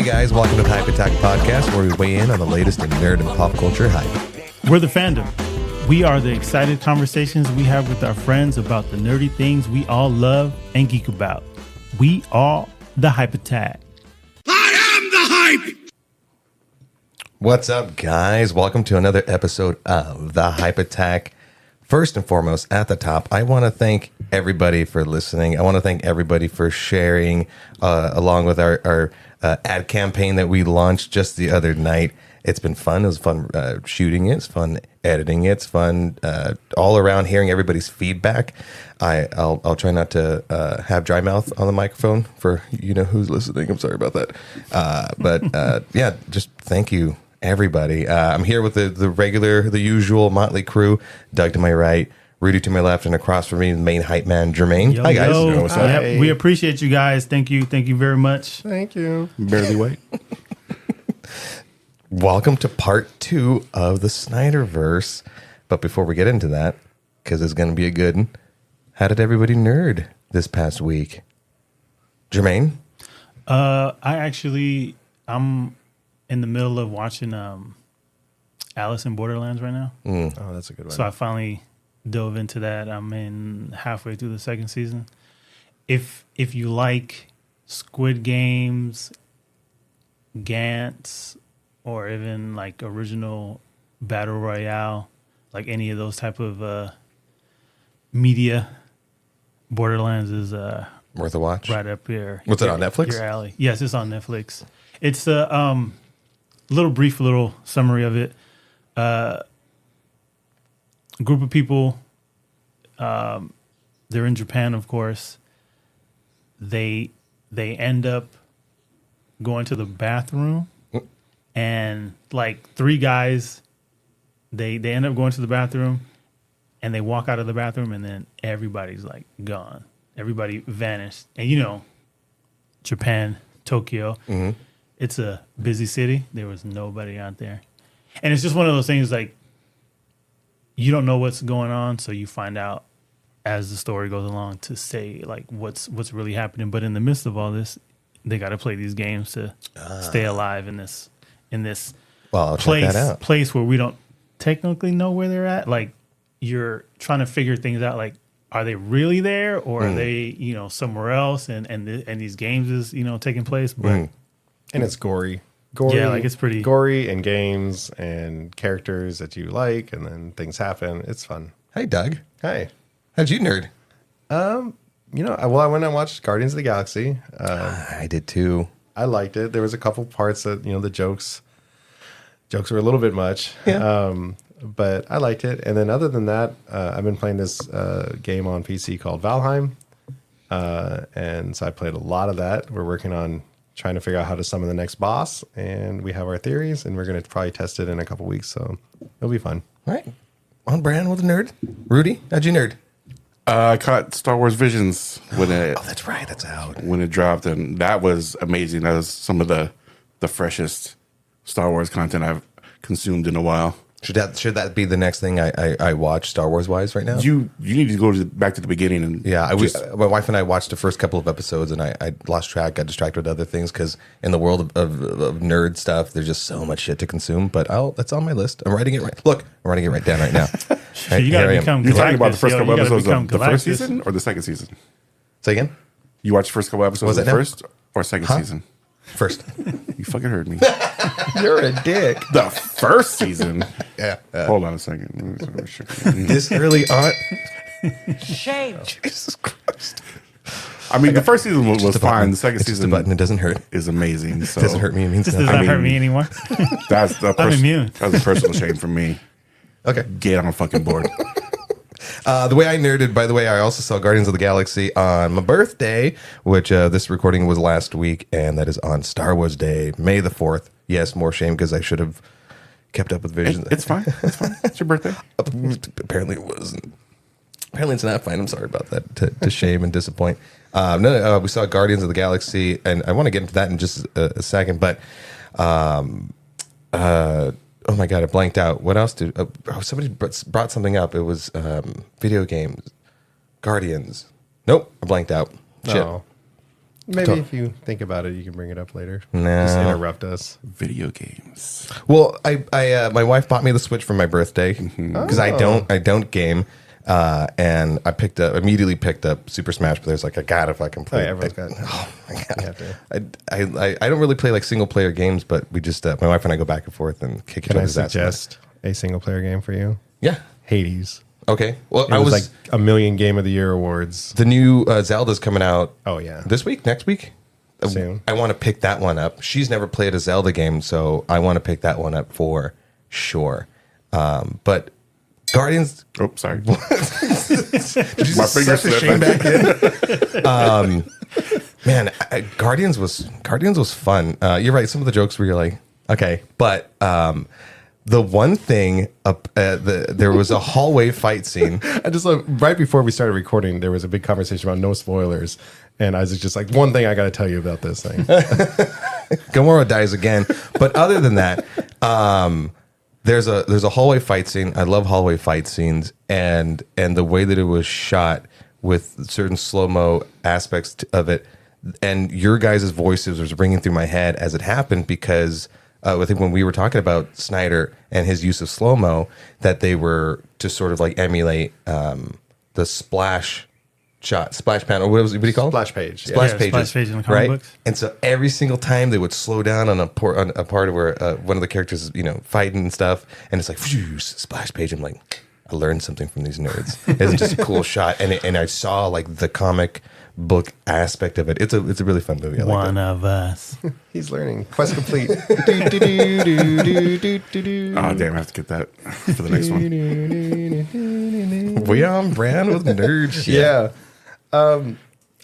Hey guys, welcome to the Hype Attack Podcast, where we weigh in on the latest in nerd and pop culture hype. We're the fandom. We are the excited conversations we have with our friends about the nerdy things we all love and geek about. We are the Hype Attack. I am the hype! What's up, guys? Welcome to another episode of the Hype Attack. First and foremost, at the top, I want to thank everybody for listening. I want to thank everybody for sharing, along with our ad campaign that we launched just the other night. It's been fun. It was fun shooting it. It's fun editing it. It's fun all around hearing everybody's feedback. I'll try not to have dry mouth on the microphone for you know who's listening. I'm sorry about that. But yeah, just thank you, everybody. I'm here with the usual motley crew. Doug to my right, Rudy to my left, and across from me, the main hype man, Jermaine. Yo, Hi, guys. yo. What's up? Yep, we appreciate you guys. Thank you very much. Thank you. Barely white. Welcome to part 2 of the Snyderverse. But before we get into that, because it's going to be a good one, how did everybody nerd this past week? Jermaine? I'm in the middle of watching Alice in Borderlands right now. Oh, that's a good one. So I finally dove into that. I'm in halfway through the second season. If you like Squid Games, Gantz, or even like original Battle Royale, like any of those type of media, Borderlands is Worth a watch? right up here. What's it on Netflix? Your alley. Yes, it's on Netflix. It's a brief summary of it. A group of people, they're in Japan, of course. They end up going to the bathroom, and like 3 guys, they end up going to the bathroom, and they walk out of the bathroom, and then everybody's like gone. Everybody vanished. And you know, Japan, Tokyo, it's a busy city. There was nobody out there. And it's just one of those things like you don't know what's going on, so you find out as the story goes along to say like what's really happening. But in the midst of all this, they got to play these games to stay alive in this Well, I'll check that out. place where we don't technically know where they're at. Like you're trying to figure things out. Like, are they really there, or are they somewhere else? And these games is taking place, but and it's gory. Yeah, like it's pretty gory, and games and characters that you like, and then things happen. It's fun. Hey, Doug. Hey, How'd you nerd? I went and watched Guardians of the Galaxy. I did too. I liked it. There was a couple parts that the jokes were a little bit much. Yeah. But I liked it. And then other than that, I've been playing this game on PC called Valheim. And so I played a lot of that. We're working on trying to figure out how to summon the next boss. And we have our theories, and we're going to probably test it in a couple weeks. So it'll be fun. All right. On brand with a nerd. Rudy, how'd you nerd? I caught Star Wars Visions when it Oh, that's right. That's out. when it dropped, and that was amazing. That was some of the freshest Star Wars content I've consumed in a while. Should that be the next thing I watch Star Wars wise right now? You need to go back to the beginning and Yeah, my wife and I watched the first couple of episodes, and I lost track, got distracted with other things because in the world of nerd stuff, there's just so much shit to consume. But that's on my list. I'm writing it right. Look, I'm writing it right down right now. Right, you got here I to am. become. You're talking about the Galactus, first yo. couple You gotta episodes become of the first Galactus. season or the second season? Say again. You watched the first couple episodes Was of it the now? first or second season? First. You fucking heard me. You're a dick. The first season. Yeah. Hold on a second. This early on. Shame. Jesus Christ. I mean, the first season was Just a fine. button. The second It's just a season button. It doesn't hurt. is amazing. So It doesn't hurt me. It means This does nothing. not hurt mean- me anymore. That's the I'm immune. That was a personal shame for me. Okay. Get on fucking board. The way I nerded, by the way, I also saw Guardians of the Galaxy on my birthday, which this recording was last week, and that is on Star Wars Day, May the 4th. Yes, more shame because I should have kept up with Visions. It's fine. It's fine. It's your birthday. Apparently it wasn't. Apparently it's not fine. I'm sorry about that. To shame and disappoint. We saw Guardians of the Galaxy, and I want to get into that in just a second. But oh my god, I blanked out. What else did? Somebody brought something up. It was video games, Guardians. Nope, I blanked out. Shit. No. Maybe if you think about it, you can bring it up later. No. Just interrupt us. Video games. Well, my wife bought me the Switch for my birthday because I don't game, and I immediately picked up Super Smash Brothers. Like I gotta fucking play. Everyone's got. Oh my You god! have to. I don't really play like single player games, but we just my wife and I go back and forth and kick each Can I other's ass. suggest a single player game for you? Yeah. Hades. Okay. Well, It I was was like a million Game of the Year awards. the new Zelda's coming out. Oh yeah, This week, next week. Soon. I want to pick that one up. She's never played a Zelda game, so I want to pick that one up for sure. But Guardians. Oh, sorry. Did you My just finger suck the slipped. shame back in? Man, Guardians was fun. You're right. Some of the jokes where you're like, okay, but the one thing there was a hallway fight scene. I just right before we started recording, there was a big conversation about no spoilers, and Isaac's just like, one thing I got to tell you about this thing. Gamora dies again, but other than that, there's a hallway fight scene. I love hallway fight scenes, and the way that it was shot with certain slow-mo aspects of it, and your guys' voices was ringing through my head as it happened because I think when we were talking about Snyder and his use of slow-mo, that they were to sort of like emulate the splash panel. What do you call it? Splash page. Yeah. Splash Yeah, pages, splash page in the comic books. And so every single time they would slow down on a part of where one of the characters is, fighting and stuff, and it's like phew, splash page. I'm like, I learned something from these nerds. It's just a cool shot, and I saw like the comic book aspect of it. It's a really fun movie. I like One it. of us. He's learning. Quest complete. Oh, damn. I have to get that for the next one. We on brand with nerd shit. Yeah. All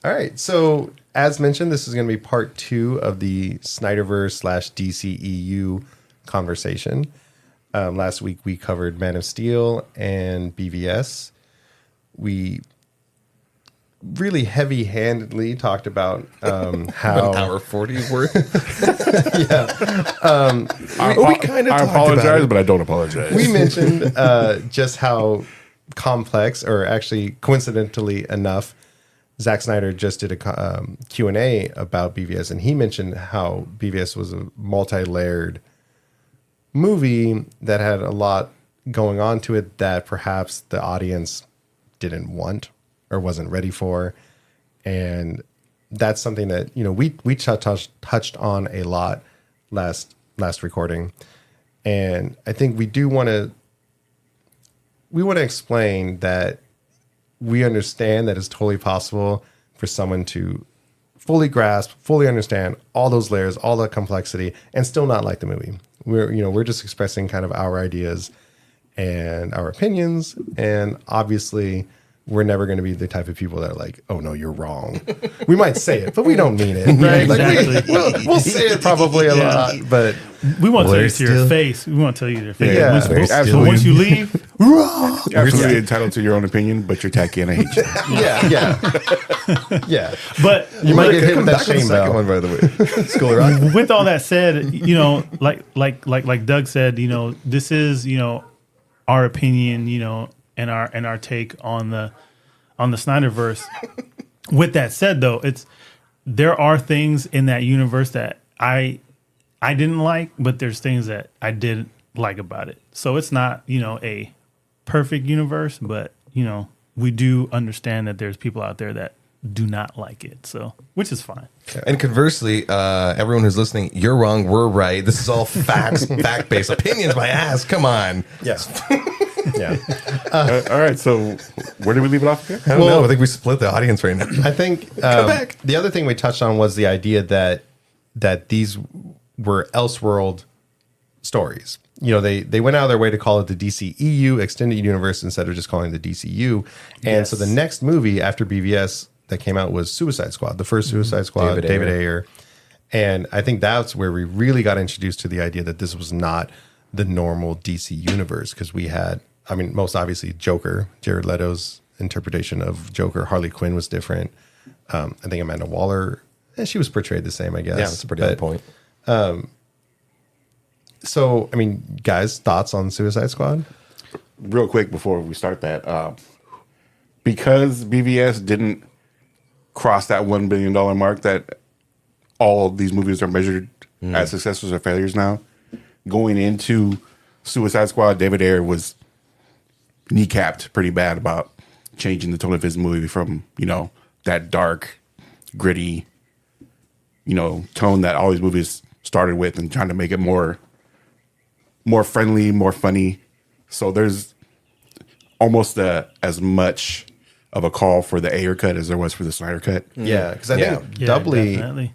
right. So, as mentioned, this is going to be part 2 of the Snyderverse / DCEU conversation. Last week we covered Man of Steel and BVS. We really heavy-handedly talked about how An hour 40 worth. I apologize, but I don't apologize. we mentioned just how complex, or actually coincidentally enough, Zack Snyder just did a Q&A about BVS, and he mentioned how BVS was a multi-layered movie that had a lot going on to it that perhaps the audience didn't want or wasn't ready for. And that's something that, we touched on a lot last recording. And I think we want to explain that we understand that it's totally possible for someone to fully grasp, fully understand all those layers, all that complexity, and still not like the movie. We're just expressing kind of our ideas and our opinions, and obviously we're never going to be the type of people that are like, oh no, you're wrong. We might say it, but we don't mean it. Right? Exactly. We'll say it probably a lot, but We won't tell you We're to your still- face. We won't tell you to your face. Yeah, Once- absolutely. Once you leave, You're absolutely entitled to your own opinion, but you're tacky and I hate you. yeah. but You might get hit Come with that back on the shame second bell. one, by the way. School of Rock. with all that said, like Doug said, this is, our opinion, and our take on the Snyderverse. With that said, though, there are things in that universe that I didn't like, but there's things that I did like about it. So it's not, a perfect universe, but we do understand that there's people out there that do not like it. So, which is fine. And conversely, everyone who's listening, you're wrong, we're right. This is all facts, fact-based opinions. My ass, come on. Yes. Yeah. All right, so where did we leave it off here? I don't know. I think we split the audience right now. I think back. the other thing we touched on was the idea that these were Elseworld stories. They went out of their way to call it the DCEU Extended Universe instead of just calling it the DCU. And so the next movie after BVS that came out was Suicide Squad, the first Suicide Squad, David Ayer. And I think that's where we really got introduced to the idea that this was not the normal DC universe, because we had, most obviously Joker, Jared Leto's interpretation of Joker. Harley Quinn was different. I think Amanda Waller, she was portrayed the same, I guess. Yeah, that's a pretty good point. So, guys, thoughts on Suicide Squad? Real quick before we start that, because BVS didn't crossed that $1 billion mark that all these movies are measured as successes or failures now. Going into Suicide Squad, David Ayer was kneecapped pretty bad about changing the tone of his movie from, that dark, gritty, tone that all these movies started with, and trying to make it more friendly, more funny. So there's almost as much of a call for the Ayer cut as there was for the Snyder cut. Yeah, because I think Yeah, doubly definitely.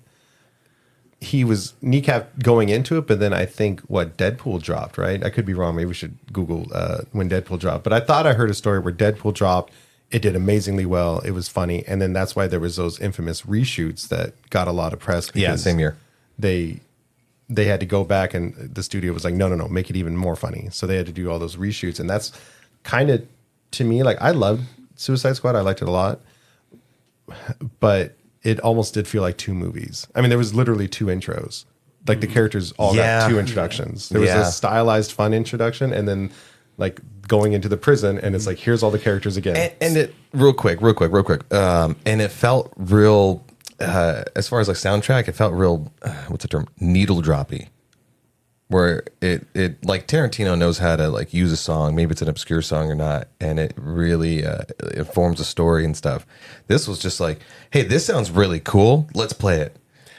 he was kneecapped going into it, but then I think Deadpool dropped, right? I could be wrong. Maybe we should Google when Deadpool dropped. But I thought I heard a story where Deadpool dropped. It did amazingly well. It was funny, and then that's why there was those infamous reshoots that got a lot of press. Yeah, same year. They had to go back, and the studio was like, no, make it even more funny. So they had to do all those reshoots, and that's kind of, to me, like, I loved Suicide Squad. I liked it a lot, but it almost did feel like two movies. I mean, there was literally two intros. Like the characters all got two introductions. There was a stylized, fun introduction, and then like going into the prison, and it's like, here's all the characters again. And it real quick. And it felt real. As far as like soundtrack, it felt real. What's the term? Needle droppy. Where it like Tarantino knows how to like use a song. Maybe it's an obscure song or not, and it really informs a story and stuff. This was just like, hey, this sounds really cool. Let's play it.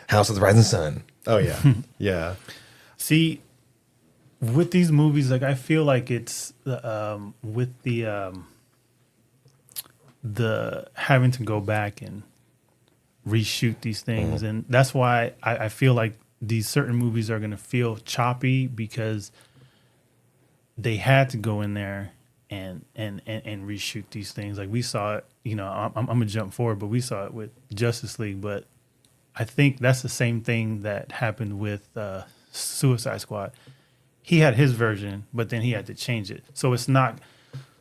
House of the Rising Sun. Oh yeah, yeah. See, with these movies, like I feel like it's with the having to go back and reshoot these things, and that's why I feel like these certain movies are going to feel choppy, because they had to go in there and reshoot these things. Like we saw it, I'm gonna jump forward, but we saw it with Justice League. But I think that's the same thing that happened with Suicide Squad. He had his version, but then he had to change it. So it's not.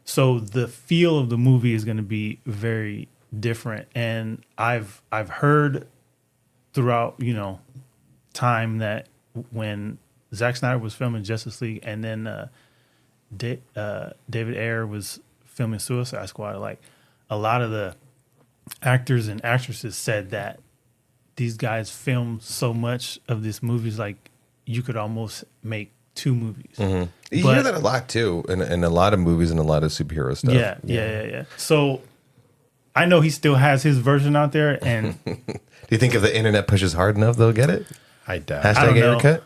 So the feel of the movie is going to be very different. And I've heard throughout time that when Zack Snyder was filming Justice League, and then David Ayer was filming Suicide Squad, like a lot of the actors and actresses said that these guys filmed so much of this movies, like you could almost make two movies. You hear that a lot too, in a lot of movies and a lot of superhero stuff. Yeah. So I know he still has his version out there, and Do you think if the internet pushes hard enough, they'll get it? I doubt. don't Hashtag know. Ayer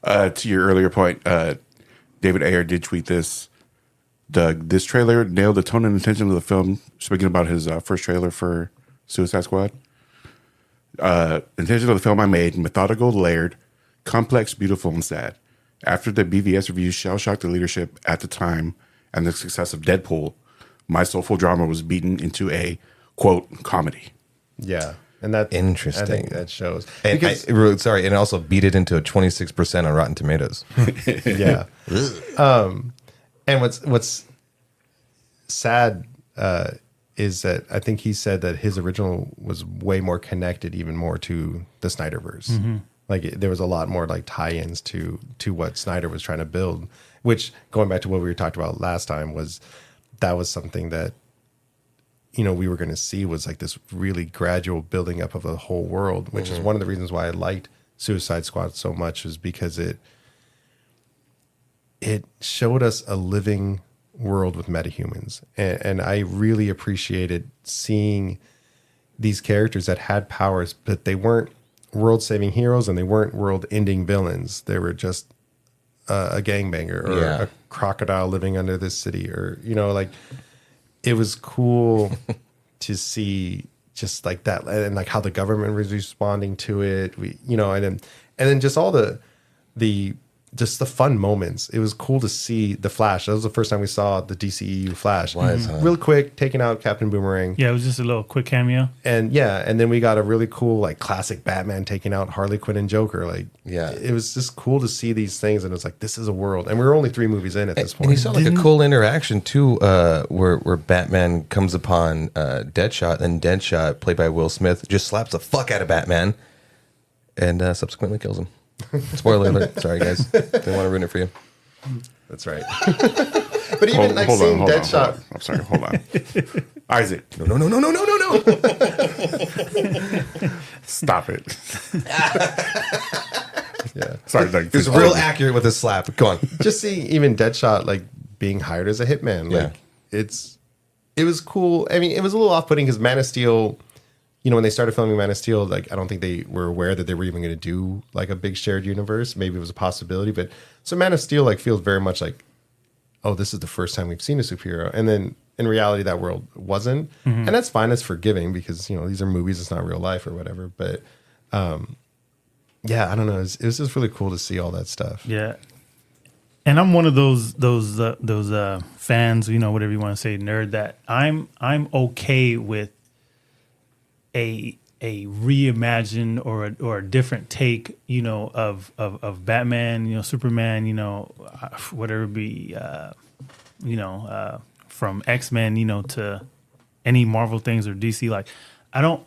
cut. To your earlier point, David Ayer did tweet this. This trailer nailed the tone and intention of the film. Speaking about his first trailer for Suicide Squad. Intention of the film I made: methodical, layered, complex, beautiful, and sad. After the BVS reviews shell-shocked the leadership at the time and the success of Deadpool, my soulful drama was beaten into a, quote, comedy. Yeah, and that's Interesting. I think that shows. And Because, and it also beat it into a 26% on Rotten Tomatoes. yeah. And what's sad is that I think he said that his original was way more connected, even more to the Snyderverse. Like there was a lot more like tie-ins to what Snyder was trying to build. Which, going back to what we were talking about last time, was something that we were going to see, was like this really gradual building up of the whole world, which is one of the reasons why I liked Suicide Squad so much, is because it showed us a living world with metahumans. And I really appreciated seeing these characters that had powers, but they weren't world-saving heroes and they weren't world-ending villains. They were just a gangbanger or a crocodile living under this city, or, like, it was cool to see just like that, and like how the government was responding to it. And then just all the fun moments. It was cool to see the Flash. That was the first time we saw the DCEU Flash. Real quick, taking out Captain Boomerang. Yeah, it was just a little quick cameo. And then we got a really cool like classic Batman taking out Harley Quinn and Joker. Like, it was just cool to see these things, and it was like, this is a world. And we were only 3 movies in at this point. And you saw like a cool interaction too, where Batman comes upon Deadshot, and Deadshot, played by Will Smith, just slaps the fuck out of Batman, and subsequently kills him. Spoiler alert. Sorry, guys. Didn't want to ruin it for you. That's right. But even seeing Deadshot. I'm sorry. Hold on. Isaac. No. Stop it. Yeah. Sorry, Doug. He was real accurate with his slap. Go on. Just seeing even Deadshot like being hired as a hitman, Yeah. like it was cool. I mean, it was a little off-putting because Man of Steel, you know, when they started filming Man of Steel, like I don't think they were aware that they were even going to do like a big shared universe. Maybe it was a possibility, but so Man of Steel like feels very much like, oh, this is the first time we've seen a superhero, and then in reality that world wasn't, and that's fine. It's forgiving because you know these are movies; it's not real life or whatever. But yeah, I don't know. It was just really cool to see all that stuff. Yeah. And I'm one of those fans, you know, whatever you want to say, nerd, that I'm okay with a reimagine or a different take, you know, of Batman, you know, Superman, you know, whatever it be, you know, from X-Men, you know, to any Marvel things or DC. Like, I don't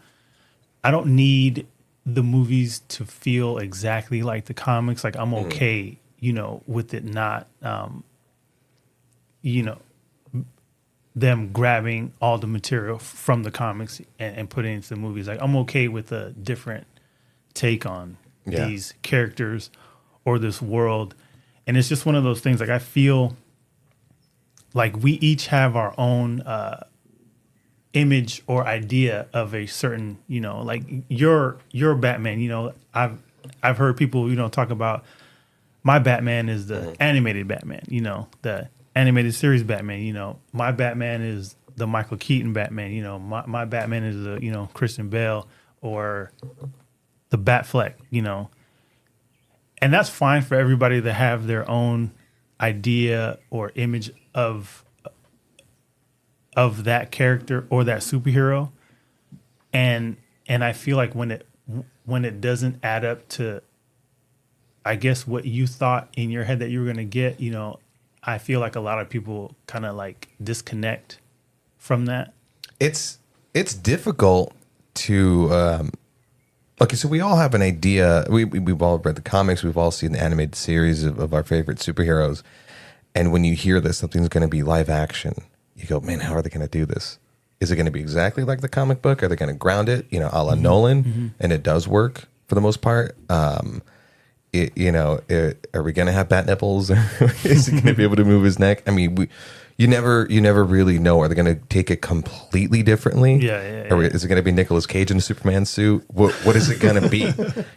need the movies to feel exactly like the comics. Like, I'm okay, you know, with it not, you know, them grabbing all the material from the comics and putting it into the movies. Like, I'm okay with a different take on these characters or this world. And it's just one of those things. Like, I feel like we each have our own image or idea of a certain, you know, like your Batman, you know, I've heard people, you know, talk about my Batman is the animated Batman, you know, the animated series Batman, you know, my Batman is the Michael Keaton Batman, you know, my Batman is the, you know, Christian Bale or the Batfleck, you know. And that's fine for everybody to have their own idea or image of that character or that superhero. And I feel like when it doesn't add up to, I guess, what you thought in your head that you were going to get, you know, I feel like a lot of people kind of like disconnect from that. It's difficult to okay, so we all have an idea. We've all read the comics. We've all seen the animated series of our favorite superheroes. And when you hear that something's going to be live action, you go, man, how are they going to do this? Is it going to be exactly like the comic book? Are they going to ground it, you know, a la Nolan? And it does work for the most part. Are we going to have bat nipples? Is he going to be able to move his neck? I mean, you never really know. Are they going to take it completely differently? Yeah. Is it going to be Nicolas Cage in a Superman suit? What is it going to be?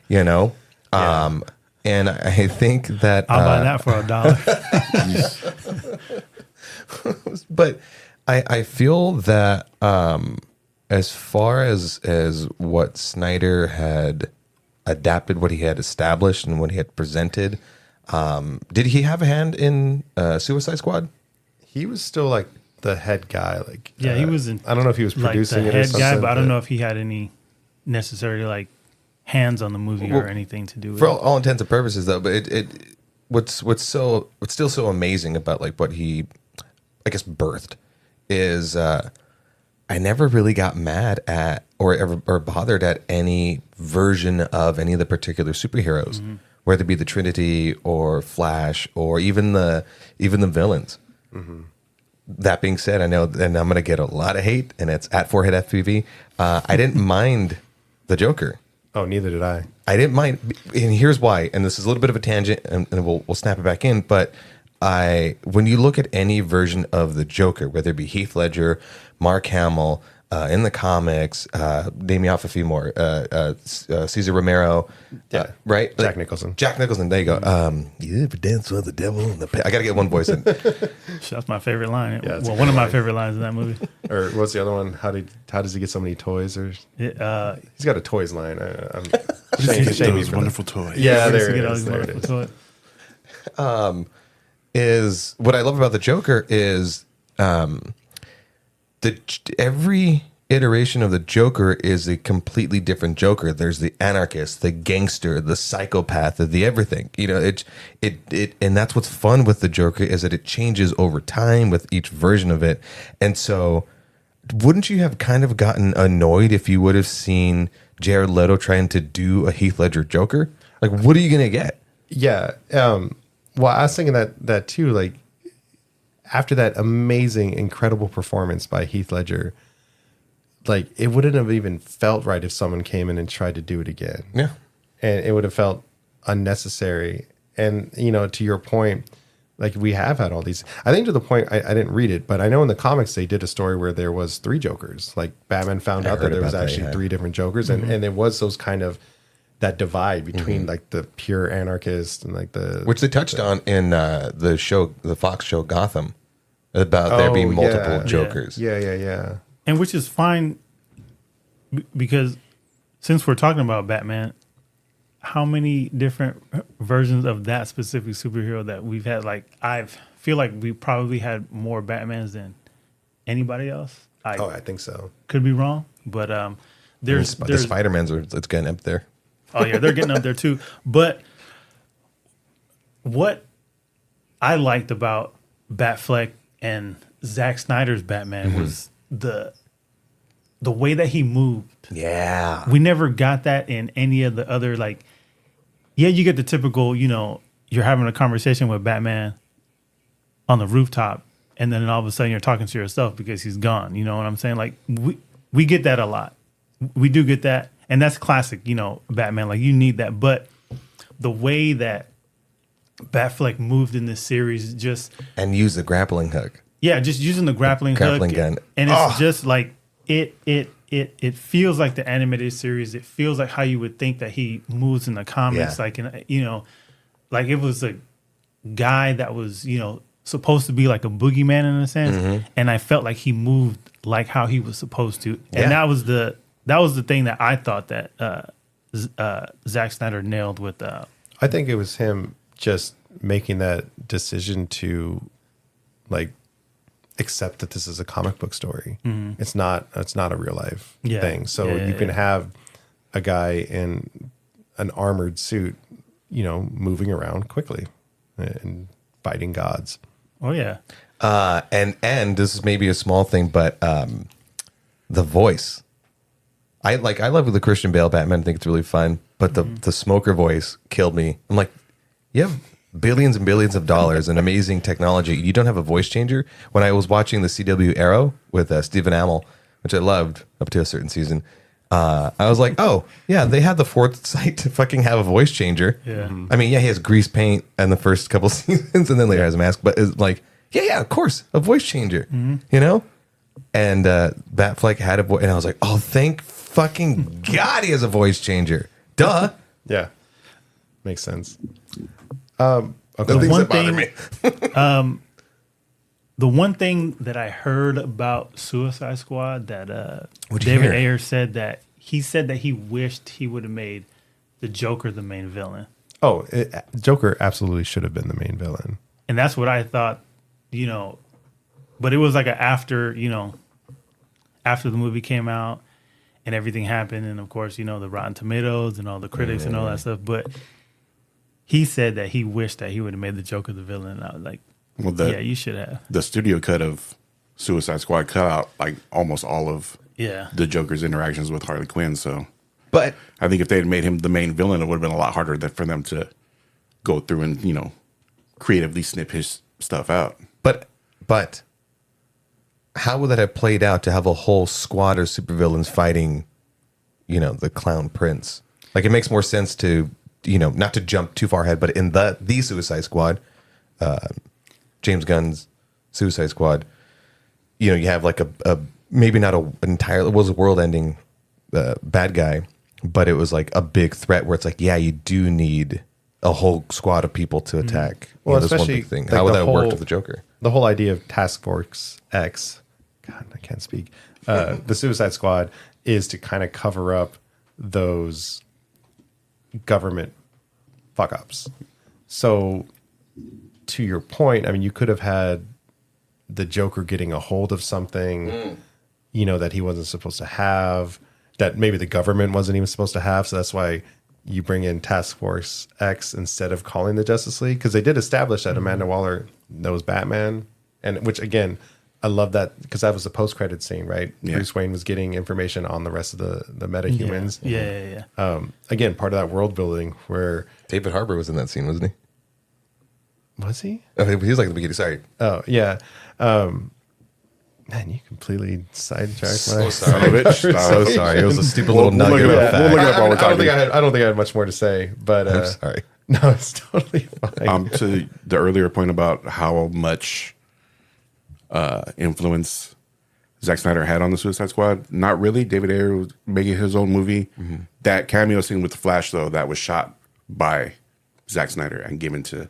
You know? Yeah. And I think that I'll buy that for $1. But I feel that as far as what Snyder had adapted, what he had established and what he had presented, did he have a hand in Suicide Squad? He was still like the head guy. Like, Yeah, he was in, I don't know if he was producing like the it or head something. guy, but I don't know if he had any necessarily like hands on the movie or anything to do with For it. all intents and purposes, though. But what's still so amazing about like what he, I guess, birthed is I never really got mad at or bothered at any version of any of the particular superheroes, whether it be the Trinity or Flash or even the villains. That being said, I know, and I'm going to get a lot of hate, and it's at Forehead FPV. I didn't mind the Joker. Oh, neither did I. I didn't mind, and here's why. And this is a little bit of a tangent, and we'll snap it back in. But when you look at any version of the Joker, whether it be Heath Ledger, Mark Hamill, in the comics, name me off a few more, Cesar Romero, right? Jack Nicholson. Jack Nicholson. There you go. You ever dance with the devil in the pit? I got to get one voice in. That's my favorite line. Yeah, Well, one of my favorite lines in that movie. Or what's the other one? How does he get so many toys? Or he's got a toys line. I'm shame me Those for wonderful toys. Yeah, Where does there he it get all is. these There it wonderful is. toys? Is what I love about the Joker is every iteration of the Joker is a completely different Joker. There's the anarchist, the gangster, the psychopath, the everything. You know, it and that's what's fun with the Joker is that it changes over time with each version of it. And so, wouldn't you have kind of gotten annoyed if you would have seen Jared Leto trying to do a Heath Ledger Joker? Like, what are you gonna get? Yeah. Well, I was thinking that too. Like after that amazing, incredible performance by Heath Ledger, like it wouldn't have even felt right if someone came in and tried to do it again. Yeah. And it would have felt unnecessary. And, you know, to your point, like we have had all these, I think to the point, I didn't read it, but I know in the comics they did a story where there was 3 Jokers. Like Batman found out that heard there was about that, actually yeah. 3 different Jokers. And there was those kind of, that divide between like the pure anarchist and like the. Which they touched on in the show, the Fox show Gotham, about there being Oh, yeah. multiple Jokers. Yeah. And which is fine because since we're talking about Batman, how many different versions of that specific superhero that we've had? Like, I feel like we probably had more Batmans than anybody else. I think so. Could be wrong, but there's The Spider-Mans it's getting up there. oh yeah, they're getting up there too. But what I liked about Batfleck and Zack Snyder's Batman was the way that he moved. Yeah. We never got that in any of the other, like, yeah, you get the typical, you know, you're having a conversation with Batman on the rooftop, and then all of a sudden you're talking to yourself because he's gone. You know what I'm saying? Like, we get that a lot. We do get that. And that's classic, you know, Batman. Like, you need that. But the way that Batfleck moved in this series just... And use the grappling hook. Yeah, just using the grappling hook. gun. And it's just like, it feels like the animated series. It feels like how you would think that he moves in the comics. Yeah. Like, you know, like it was a guy that was, you know, supposed to be like a boogeyman in a sense. And I felt like he moved like how he was supposed to. And Yeah. that was the thing that I thought that Zack Snyder nailed with. I think it was him just making that decision to like accept that this is a comic book story. It's not a real life Yeah. thing. So Yeah, you can have a guy in an armored suit, you know, moving around quickly and fighting gods. Oh yeah, And this is maybe a small thing, but the voice. I love the Christian Bale Batman. I think it's really fun, but the Smoker voice killed me. I'm like, you have billions and billions of dollars and amazing technology. You don't have a voice changer. When I was watching the CW Arrow with Stephen Amell, which I loved up to a certain season, I was like, oh yeah, they had the foresight to fucking have a voice changer. Yeah. I mean, yeah, he has grease paint in the first couple seasons, and then later has a mask. But it's like, yeah, of course, a voice changer. You know. And Batfleck had a voice, and I was like, "Oh, thank fucking God, he has a voice changer." Duh. Yeah. Makes sense. The Okay. things one that bother thing- me. the one thing that I heard about Suicide Squad that What'd you David hear? Ayer said that he wished he would have made the Joker the main villain, Oh, Joker absolutely should have been the main villain. and that's what I thought. You know, but it was like after the movie came out and everything happened, and of course, you know, the Rotten Tomatoes and all the critics and all that stuff. But he said that he wished that he would have made the Joker the villain. And I was like, Well, yeah, you should have. the studio cut of Suicide Squad cut out like almost all of Yeah. the Joker's interactions with Harley Quinn. So But I think if they had made him the main villain, it would have been a lot harder for them to go through and, you know, creatively snip his stuff out. but how would that have played out to have a whole squad of supervillains fighting, you know, the Clown Prince? Like, it makes more sense to, you know, not to jump too far ahead, but in the Suicide Squad, James Gunn's Suicide Squad, you know, you have like a maybe not an entire, it was a world-ending bad guy, but it was like a big threat where it's like, yeah, you do need a whole squad of people to attack. Well, You know, that's one especially big thing. like How would the that have worked whole- with the Joker? The whole idea of Task Force X, God, I can't speak. The Suicide Squad is to kind of cover up those government fuck ups. So, to your point, I mean, you could have had the Joker getting a hold of something, you know, that he wasn't supposed to have, that maybe the government wasn't even supposed to have. So that's why you bring in Task Force X instead of calling the Justice League, because they did establish that Amanda Waller knows Batman, and which again, I love that because that was the post credit scene, right? Yeah. Bruce Wayne was getting information on the rest of the metahumans. Yeah. Again, part of that world building where David Harbour was in that scene, wasn't he? was he? Oh, he was like the beginning. Sorry. Oh yeah. Man, you completely sidetracked So my. sorry. Son of a bitch. So sorry. It was a stupid little We'll look nugget it of up. fact. We'll look it up while we're I don't talking. think I had much more to say, but I'm sorry. no, it's totally fine. To the earlier point about how much influence Zack Snyder had on the Suicide Squad, not really. David Ayer was making his own movie. That cameo scene with the Flash, though, that was shot by Zack Snyder and given to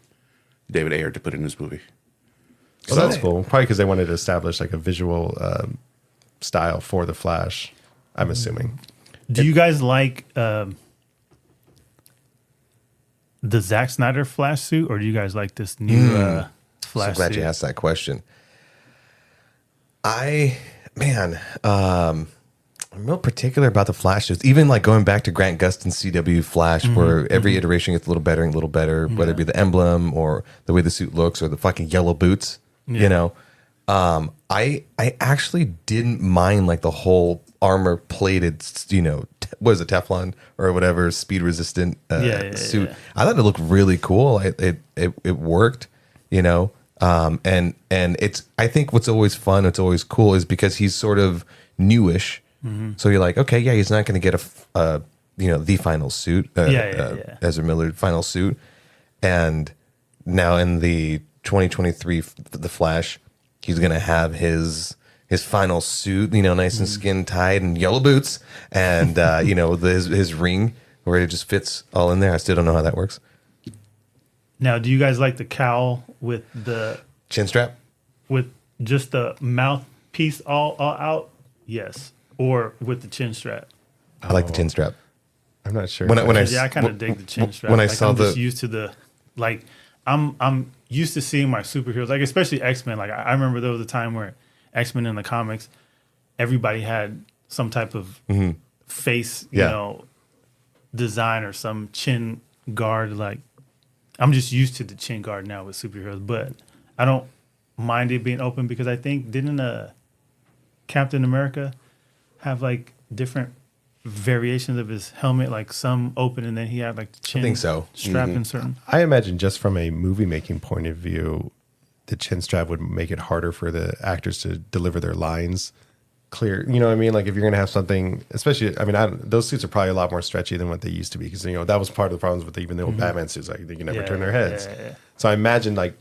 David Ayer to put in his movie. So that's cool. Probably because they wanted to establish like a visual style for the Flash. I'm assuming. Do you guys like the Zack Snyder Flash suit, or do you guys like this new So Flash glad suit? you asked that question. I'm real particular about the Flash suits. Even like going back to Grant Gustin's CW Flash, where every iteration gets a little better and a little better, whether it be the emblem or the way the suit looks or the fucking yellow boots. You know, I actually didn't mind like the whole armor plated, what is it, Teflon or whatever, speed resistant suit. Yeah. I thought it looked really cool. It worked, and it's, I think what's always fun, what's always cool is because he's sort of newish. So you're like, okay, yeah, he's not going to get the final suit, Ezra Miller final suit. And now in the 2023, the Flash, he's going to have his final suit, nice and skin tight and yellow boots and, his ring where it just fits all in there. I still don't know how that works. Now, do you guys like the cowl with the Chin strap? with just the mouthpiece all out? Yes, or with the chin strap? I like the chin strap. I'm not sure. When I Yeah, I kind of dig the chin strap. when I Like, saw I'm just the- used to the I'm used to seeing my superheroes, like especially X-Men. Like I remember there was a time where X-Men in the comics, everybody had some type of face, Yeah. design or some chin guard. Like I'm just used to the chin guard now with superheroes, but I don't mind it being open because I think didn't Captain America have like different variations of his helmet, like some open and then he had like the chin think so. strap in certain. I imagine just from a movie making point of view, the chin strap would make it harder for the actors to deliver their lines clear. You know what I mean? Like if you're going to have something, especially, those suits are probably a lot more stretchy than what they used to be because, that was part of the problems with even the old Batman suits. Like they can never Yeah, turn their heads. yeah. So I imagine like,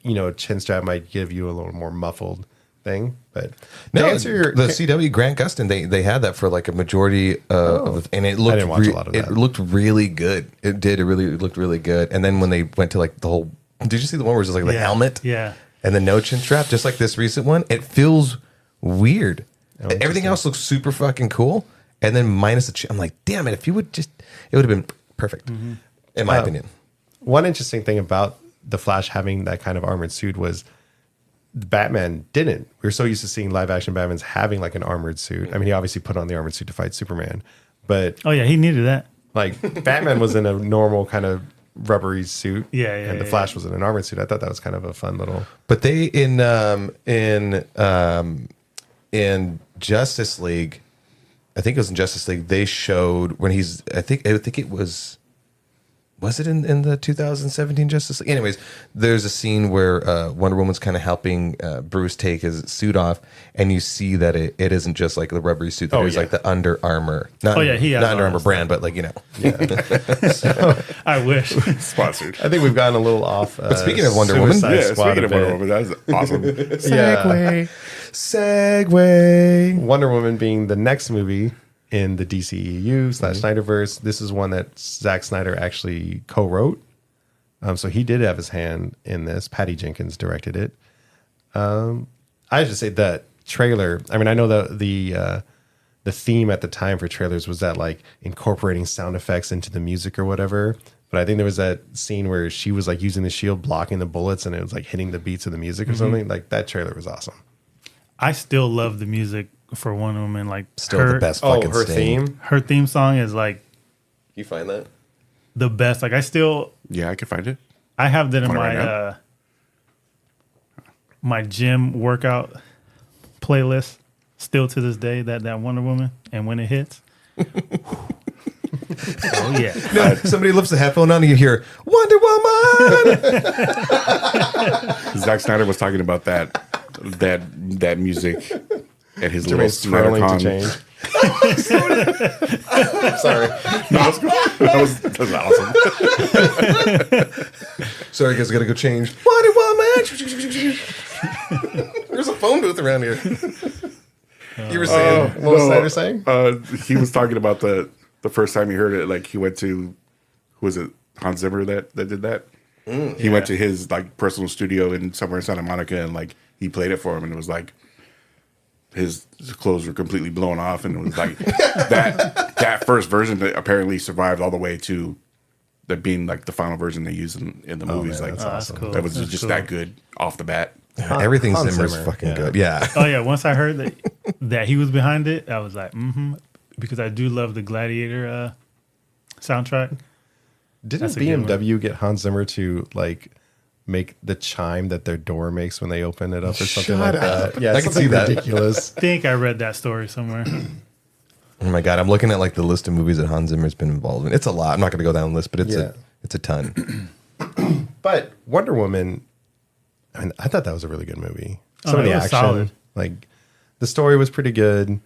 a chin strap might give you a little more muffled thing. But No, to answer your, the CW Grant Gustin, they had that for like a majority of, and it looked didn't watch a lot of it that. looked really good. It did. It looked really good. And then when they went to like the whole, did you see the one where it's just like the Yeah, helmet? yeah. And the no chin strap, just like this recent one, it feels weird. Everything interesting. else looks super fucking cool. And then minus the chin, I'm like, damn it, if you would just, it would have been perfect, in my opinion. one interesting thing about the Flash having that kind of armored suit was Batman didn't. We were so used to seeing live action Batman's having like an armored suit. I mean, he obviously put on the armored suit to fight Superman, but Oh yeah, he needed that. like Batman was in a normal kind of rubbery suit. Yeah, and the Flash was in an armored suit. I thought that was kind of a fun little. But they in Justice League, I think it was in Justice League, they showed when he's I think it was it in the 2017 Justice League? Anyways, there's a scene where Wonder Woman's kind of helping Bruce take his suit off, and you see that it isn't just like the rubbery suit. That is like the Under Armour. Not, he has not Under all Armour that brand, but like I wish. Sponsored. I think we've gotten a little off. But speaking of Wonder Woman, Yeah, speaking of Wonder Woman, that's awesome. Segue. Wonder Woman being the next movie in the DCEU / Snyderverse. This is one that Zack Snyder actually co-wrote. So he did have his hand in this. Patty Jenkins directed it. I have to say that trailer. I mean, I know the theme at the time for trailers was that like incorporating sound effects into the music or whatever. But I think there was that scene where she was like using the shield blocking the bullets and it was like hitting the beats of the music or something. Like that trailer was awesome. I still love the music for Wonder Woman. Like Still the best fucking her sting. theme. Her theme song is like You find that? the best. Like Yeah, I can find it. I have that in Want it my right now? my gym workout playlist still to this day. That Wonder Woman, and when it hits, oh yeah. No, somebody lifts the headphone on and you hear Wonder Woman. Zack Snyder was talking about that that music and his little Jermaine's twirling to Snydercon. change. Sorry. That was awesome. Sorry, guys, I gotta go change. What do you want, man? There's a phone booth around here. You were saying, What was Snyder saying? He was talking about the first time he heard it. Like he went to, who was it? Hans Zimmer that did that. He went to his like personal studio in somewhere in Santa Monica, and like he played it for him, and it was like his clothes were completely blown off, and it was like that first version that apparently survived all the way to that being like the final version they used in the movies. man, Like that's awesome. cool. that was That's just cool. that good off the bat. everything Hans Zimmer's Zimmer, fucking yeah. good. Yeah. Oh yeah, once I heard that he was behind it, I was like, because I do love the Gladiator soundtrack. Didn't That's a good one. BMW get Hans Zimmer to like make the chime that their door makes when they open it up or something Shut like up. that? Yeah, I can something see that. ridiculous. I think I read that story somewhere. Oh my god, I'm looking at like the list of movies that Hans Zimmer's been involved in. It's a lot. I'm not going to go down the list, but Yeah. it's a ton. But Wonder Woman, I mean, I thought that was a really good movie. Oh, Some of it the was action, solid. like the story was pretty good.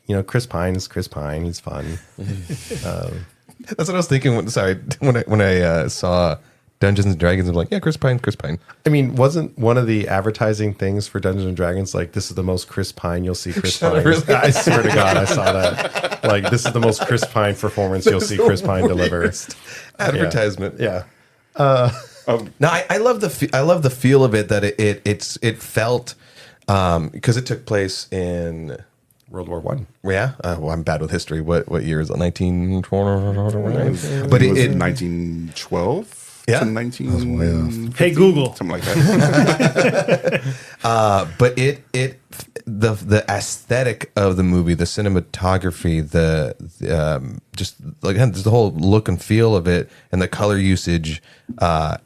You know, Chris Pine is Chris Pine. He's fun. That's what I was thinking. When I saw Dungeons and Dragons, I'm like, yeah, Chris Pine, Chris Pine. I mean, wasn't one of the advertising things for Dungeons and Dragons like this is the most Chris Pine you'll see Chris Shut Pine? up, really? I swear to God, I saw that. Like this is the most Chris Pine performance you'll see Chris Pine deliver. Advertisement. Yeah. No, I love the feel of it. That it felt because it took place in. World War One. Yeah, well, I'm bad with history. What year is it? 1920? But it was 1912 Yeah. to 19. Hey Google, Something like that. But the aesthetic of the movie, the cinematography, the just like the whole look and feel of it, and the color usage,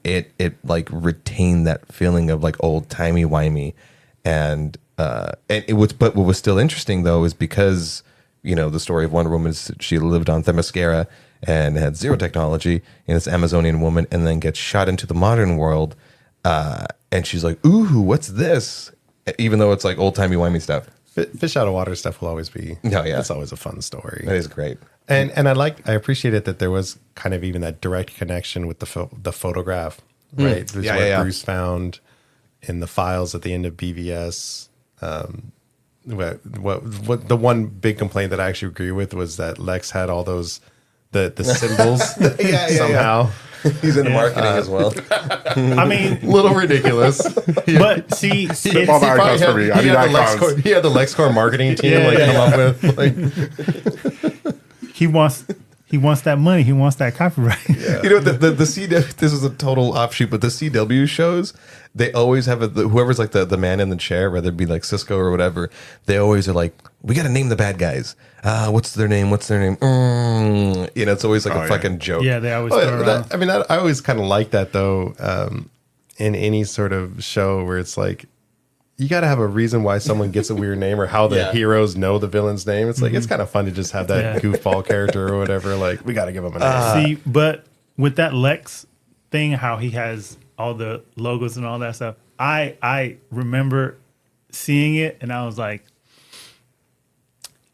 it like retained that feeling of like old timey wimey, and it was. But what was still interesting though is because the story of Wonder Woman is she lived on Themyscira and had zero technology, and this Amazonian woman, and then gets shot into the modern world, and she's like, "Ooh, what's this?" Even though it's like old timey wimey stuff. Fish out of water stuff will always be. Oh, yeah. It's always a fun story. That is great. And I appreciate it that there was kind of even that direct connection with the photograph, right? It was Yeah, what yeah. Bruce found in the files at the end of BVS. What the one big complaint that I actually agree with was that Lex had all those the symbols somehow. He's into marketing as well. I mean, Little ridiculous. but see, All the icons for me. I need icons. He had the LexCorp marketing team come up with like he wants that money. He wants that copyright. The CW. This is a total offshoot, but the CW shows they always have whoever's like the man in the chair, whether it be like Cisco or whatever. They always are like, we got to name the bad guys. What's their name? What's their name? It's always like a fucking joke. Yeah, they always throw around. I always kind of like that though. In any sort of show where it's like you got to have a reason why someone gets a weird name or how the Yeah. heroes know the villain's name. It's like it's kind of fun to just have that Yeah. goofball character or whatever. Like we got to give him a name. See, but with that Lex thing, how he has all the logos and all that stuff, I remember seeing it and I was like,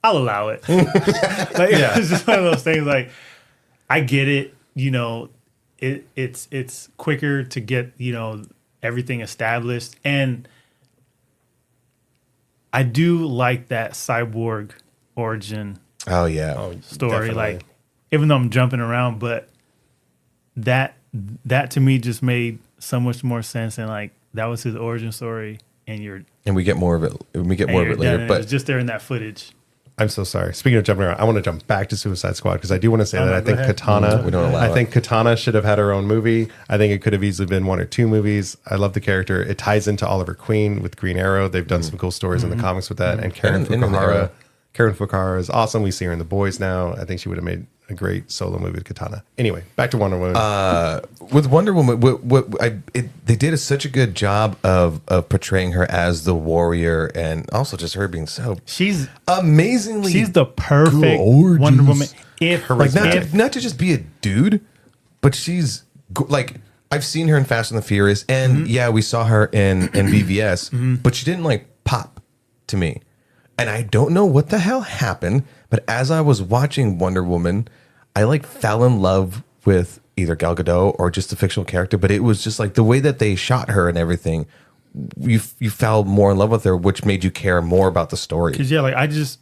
I'll allow it. It's just one of those things. Like, I get it. It's quicker to get everything established, and I do like that cyborg origin Oh yeah. story. Definitely. Like, even though I'm jumping around, but that to me just made so much more sense, and like that was his origin story, and And we get more of it. We get more of it later. it But was just there in that footage. I'm so sorry. Speaking of jumping around, I want to jump back to Suicide Squad because I do want to say that I go think ahead. Katana. We don't allow I think Katana should have had her own movie. I think it could have easily been one or two movies. I love the character. It ties into Oliver Queen with Green Arrow. They've done some cool stories in the comics with that. And Karen And in the Arrow. Fukuhara. Karen Fukuhara is awesome. We see her in The Boys now. I think she would have made a great solo movie with Katana. Anyway, back to Wonder Woman. with Wonder Woman, they did such a good job of portraying her as the warrior, and also just her being so She's amazingly. She's the perfect gorgeous. Wonder Woman. If like not to just be a dude, but she's like I've seen her in Fast and the Furious, and yeah, we saw her in BVS, but she didn't like pop to me. And I don't know what the hell happened, but as I was watching Wonder Woman, I like fell in love with either Gal Gadot or just the fictional character. But it was just like the way that they shot her and everything. You fell more in love with her, which made you care more about the story. Because yeah, like I just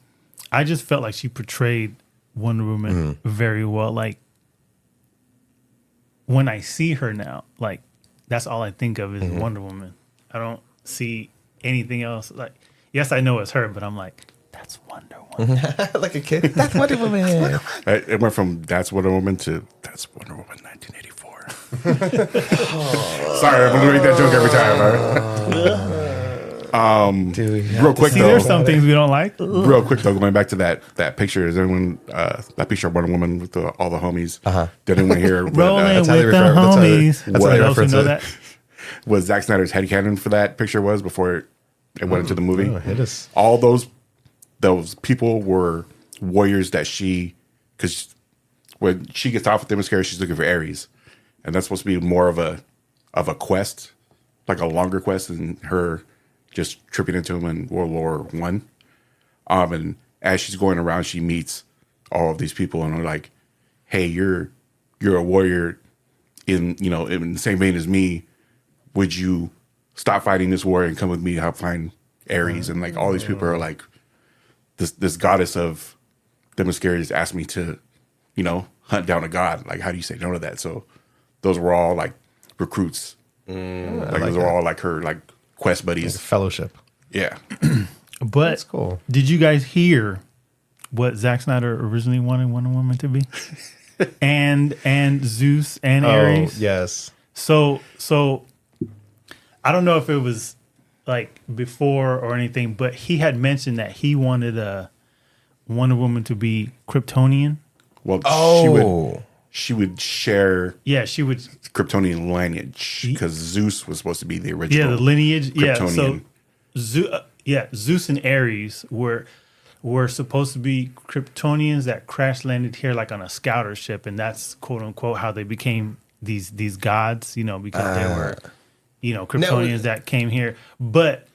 felt like she portrayed Wonder Woman very well. Like when I see her now, like that's all I think of is Wonder Woman. I don't see anything else. Like, yes, I know it's her, but I'm like, that's Wonder Woman. Like a kid. That's Wonder Woman. It went from that's Wonder Woman to that's Wonder Woman 1984. Sorry, I'm gonna make that joke every time. Real quick See, though, there's some things we don't like. real quick though, going back to that picture, is anyone that picture of Wonder Woman with all the homies? Did anyone hear? Rolling that's how they with the refer- that's how they- homies. that's how they You also reference know it. that? What Zack Snyder's headcanon for that picture was before it went into the movie? Oh, hit us. All those people were warriors that because when she gets off with Themyscira, she's looking for Ares, and that's supposed to be more of a quest, like a longer quest than her just tripping into him in World War One. And as she's going around, she meets all of these people, and they're like, "Hey, you're a warrior in the same vein as me. Would you stop fighting this war and come with me to help find Ares?" And like all these people are like, this goddess of Themyscira just asked me to, hunt down a god. Like, how do you say no to that? So those were all like recruits. Those were all like her like quest buddies. Fellowship. Yeah. But That's cool. did you guys hear what Zack Snyder originally wanted Wonder Woman to be? and Zeus and Ares. Oh, yes. So I don't know if it was like before or anything, but he had mentioned that he wanted a Wonder Woman to be Kryptonian. Well, Oh. she would share Yeah, she would. Kryptonian lineage because Zeus was supposed to be the original. Yeah, the lineage. Yeah, so Kryptonian. Zeus and Ares were supposed to be Kryptonians that crash landed here like on a scouter ship, and that's quote unquote how they became these gods. Because they were Kryptonians that came here. But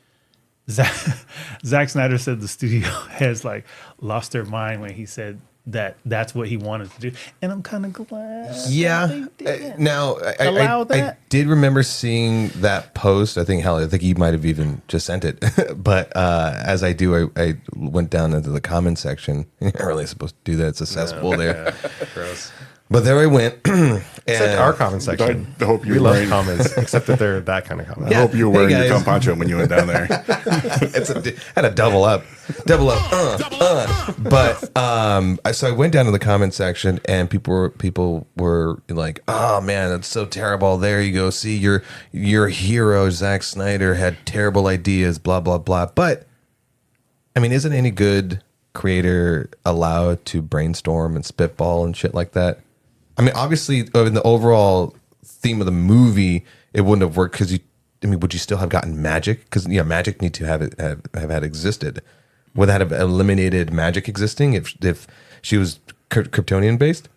Zack Snyder said the studio has like lost their mind when he said that's what he wanted to do, and I'm kind of glad. Yeah. they didn't. Now, Allow I that? did remember seeing that post. I think he might have even just sent it. But as I do, I went down into the comment section. You're not really supposed to do that. It's a cesspool there. Gross. But there I went. Except our comment section. I hope We you're love wearing. comments, except that they're that kind of comments. I hope you were wearing Hey, your guys. Tom Poncho when you went down there. Had to double up. But so I went down to the comment section, and people were like, "Oh man, that's so terrible." There you go. See, your hero Zack Snyder had terrible ideas. Blah blah blah. But I mean, isn't any good creator allowed to brainstorm and spitball and shit like that? I mean, obviously, in the overall theme of the movie, it wouldn't have worked because would you still have gotten magic? Because magic need to have had existed. Would that have eliminated magic existing if she was Kryptonian based?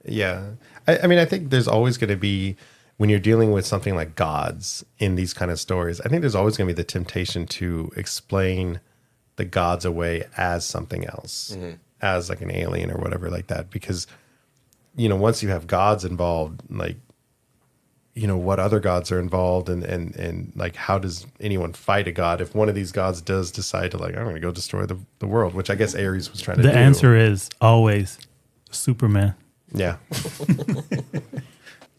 Yeah. I mean, I think there's always going to be, when you're dealing with something like gods in these kind of stories, I think there's always going to be the temptation to explain the gods away as something else, as like an alien or whatever like that. Because, once you have gods involved, like, what other gods are involved and like, how does anyone fight a god if one of these gods does decide to like, I'm going to go destroy the world, which I guess Ares was trying to do. The answer is always Superman. Yeah.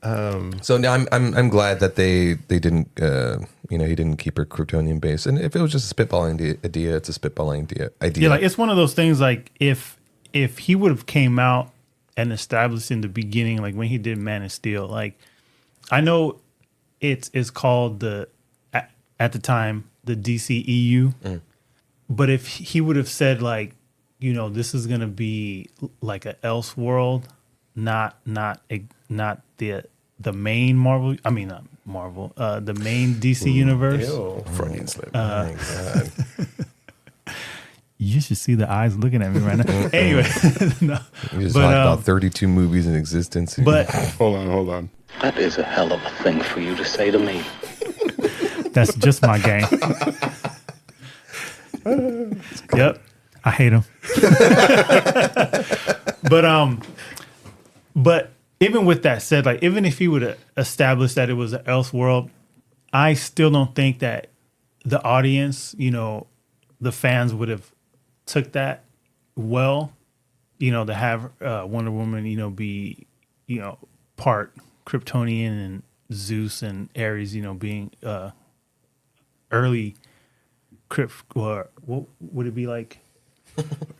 So now I'm glad that they didn't he didn't keep her Kryptonian base. And if it was just a spitballing idea, it's a spitballing idea. Yeah, like it's one of those things. Like if he would have came out and established in the beginning, like when he did Man of Steel, like I know it's called at the time the DCEU, but if he would have said like, this is gonna be like a Elseworld, not the main Marvel. I mean not Marvel, the main DC universe. Freudian slip. You should see the eyes looking at me right now. Anyway, no. You just But, talked about 32 movies in existence. but Hold on. That is a hell of a thing for you to say to me. that's just my game. Yep, I hate him. But even with that said, like even if he would have established that it was an Elseworld, I still don't think that the audience, the fans would have took that well, to have Wonder Woman, be, part Kryptonian and Zeus and Ares, being early Krypt, or what would it be like?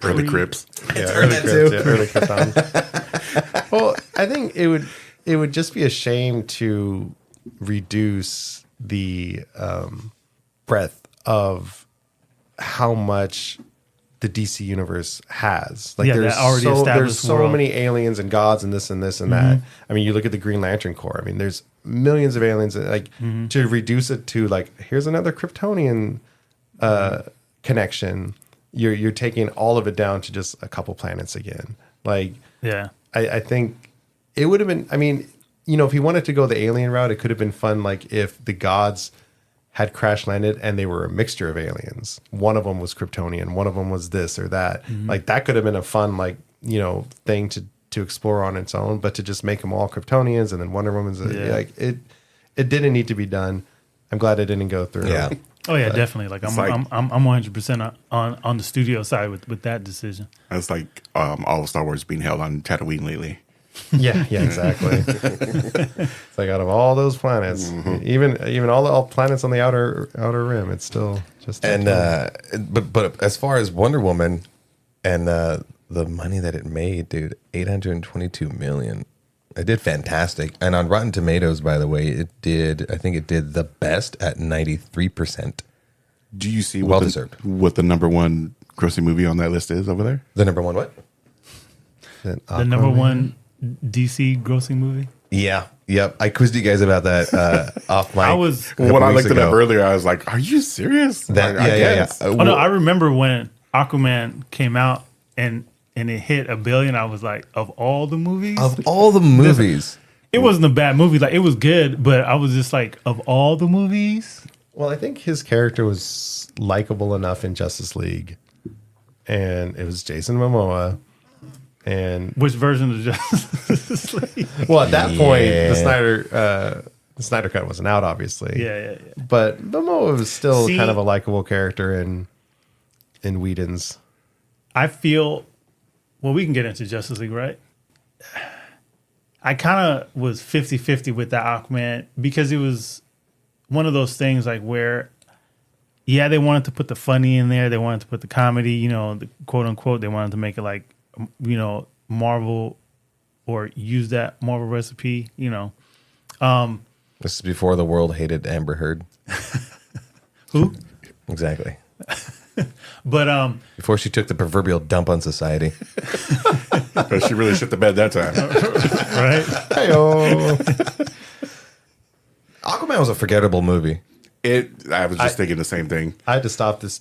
Early Crips. Yeah, early Krypton. Well, I think it would just be a shame to reduce the breadth of how much the DC universe has. Like Yeah, there's that already there's established so world. many aliens and gods and this and this and that. I mean, you look at the Green Lantern Corps. I mean, there's millions of aliens. Like to reduce it to like here's another Kryptonian connection. You're taking all of it down to just a couple planets again. Like Yeah. I think it would have been. I mean, if he wanted to go the alien route, it could have been fun. Like if the gods had crash landed and they were a mixture of aliens. One of them was Kryptonian. One of them was this or that. Like that could have been a fun, thing to explore on its own. But to just make them all Kryptonians and then Wonder Woman's like it didn't need to be done. I'm glad it didn't go through. Yeah. Oh yeah, definitely. Like I'm 100% on the studio side with that decision. That's like all of Star Wars being held on Tatooine lately. Yeah, exactly. It's like out of all those planets, even all the planets on the outer rim, it's still just And but as far as Wonder Woman and the money that it made, dude, $822 million. It did fantastic. And on Rotten Tomatoes, by the way, I think it did the best at 93%. Do you see Well what deserved. what the number one grossing movie on that list is over there? The number one what? The number one DC grossing movie. Yeah. Yep. I quizzed you guys about that off mic. I was- a couple When I weeks looked it up ago. earlier, I was like, "Are you serious?" That, Like, I guess. Oh no, I remember when Aquaman came out and it hit $1 billion. I was like, of all the movies, Of all the movies, it wasn't a bad movie. Like it was good, but I was just like, of all the movies, Well, I think his character was likable enough in Justice League, and it was Jason Momoa. And which version of Justice League? well, at that point, Yeah. the Snyder cut wasn't out, obviously. Yeah. But Momoa was still See- kind of a likable character in Whedon's. I feel, well, we can get into Justice League, right? I kind of was 50-50 with that Aquaman because it was one of those things like where, yeah, they wanted to put the funny in there. They wanted to put the comedy, the quote unquote. They wanted to make it like, Marvel or use that Marvel recipe, this is before the world hated Amber Heard. Who? Exactly. But Before she took the proverbial dump on society. But she really shit the bed that time. right? Hey-oh. Aquaman was a forgettable movie. I was just thinking the same thing. I had to stop this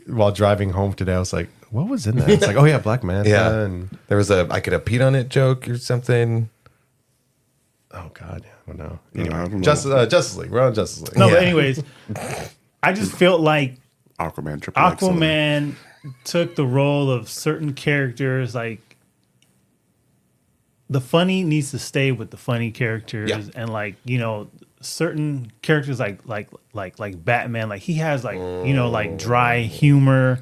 while driving home today. I was like, what was in that? It's like, oh yeah, Black Manta. Yeah. And, There was I could have peed on it joke or something. oh God, I don't know. I Anyway, don't know. Justice League. We're on Justice League. No, Yeah. but anyways, I just felt like Aquaman, Triple X, something. Aquaman took the role of certain characters. Like the funny needs to stay with the funny characters, Yeah. and certain characters like Batman. Like he has like dry humor,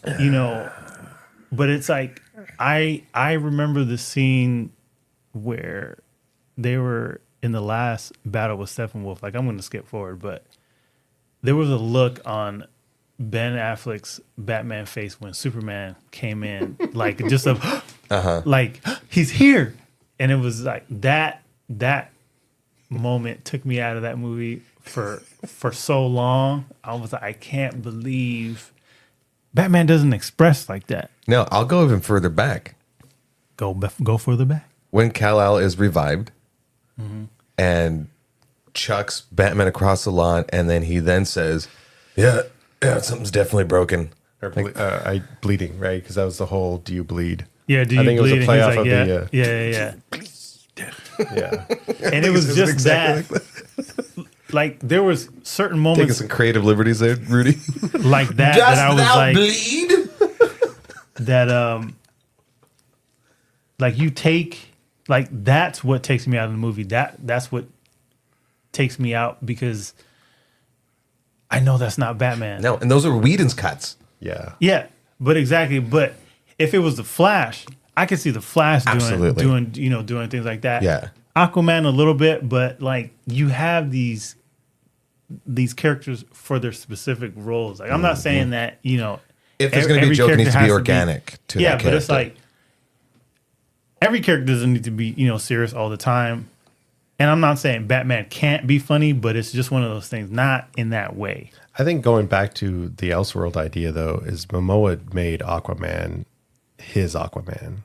But it's like I remember the scene where they were in the last battle with Steppenwolf. Like I'm going to skip forward, but there was a look on Ben Affleck's Batman face when Superman came in, like just like he's here, and it was like that moment took me out of that movie for so long. I was like, I can't believe Batman doesn't express like that. No, I'll go even further back. Go further back. When Kal-El is revived and chucks Batman across the lawn, and then he then says, yeah, something's definitely broken. Or bleeding, right? Because that was the whole "Do you bleed?" Yeah, do you I think bleed? it was a play off of yeah, the. yeah. Yeah, And it was just exactly that. Like there was certain taking moments some creative liberties there, Rudy. like that that I was like bleed? that. Like you take like that's what takes me out of the movie. That's what takes me out because I know that's not Batman. No, and those are Whedon's cuts. yeah. Yeah, but exactly. But if it was the Flash, I could see the Flash Absolutely. doing things like that. Yeah. Aquaman a little bit, but like you have these characters for their specific roles. Like I'm not saying that If there's going to be a joke, it needs to has be organic to yeah, that but it's character. like every character doesn't need to be serious all the time. And I'm not saying Batman can't be funny, but it's just one of those things, not in that way. I think going back to the Elseworld idea, though, is Momoa made Aquaman his Aquaman.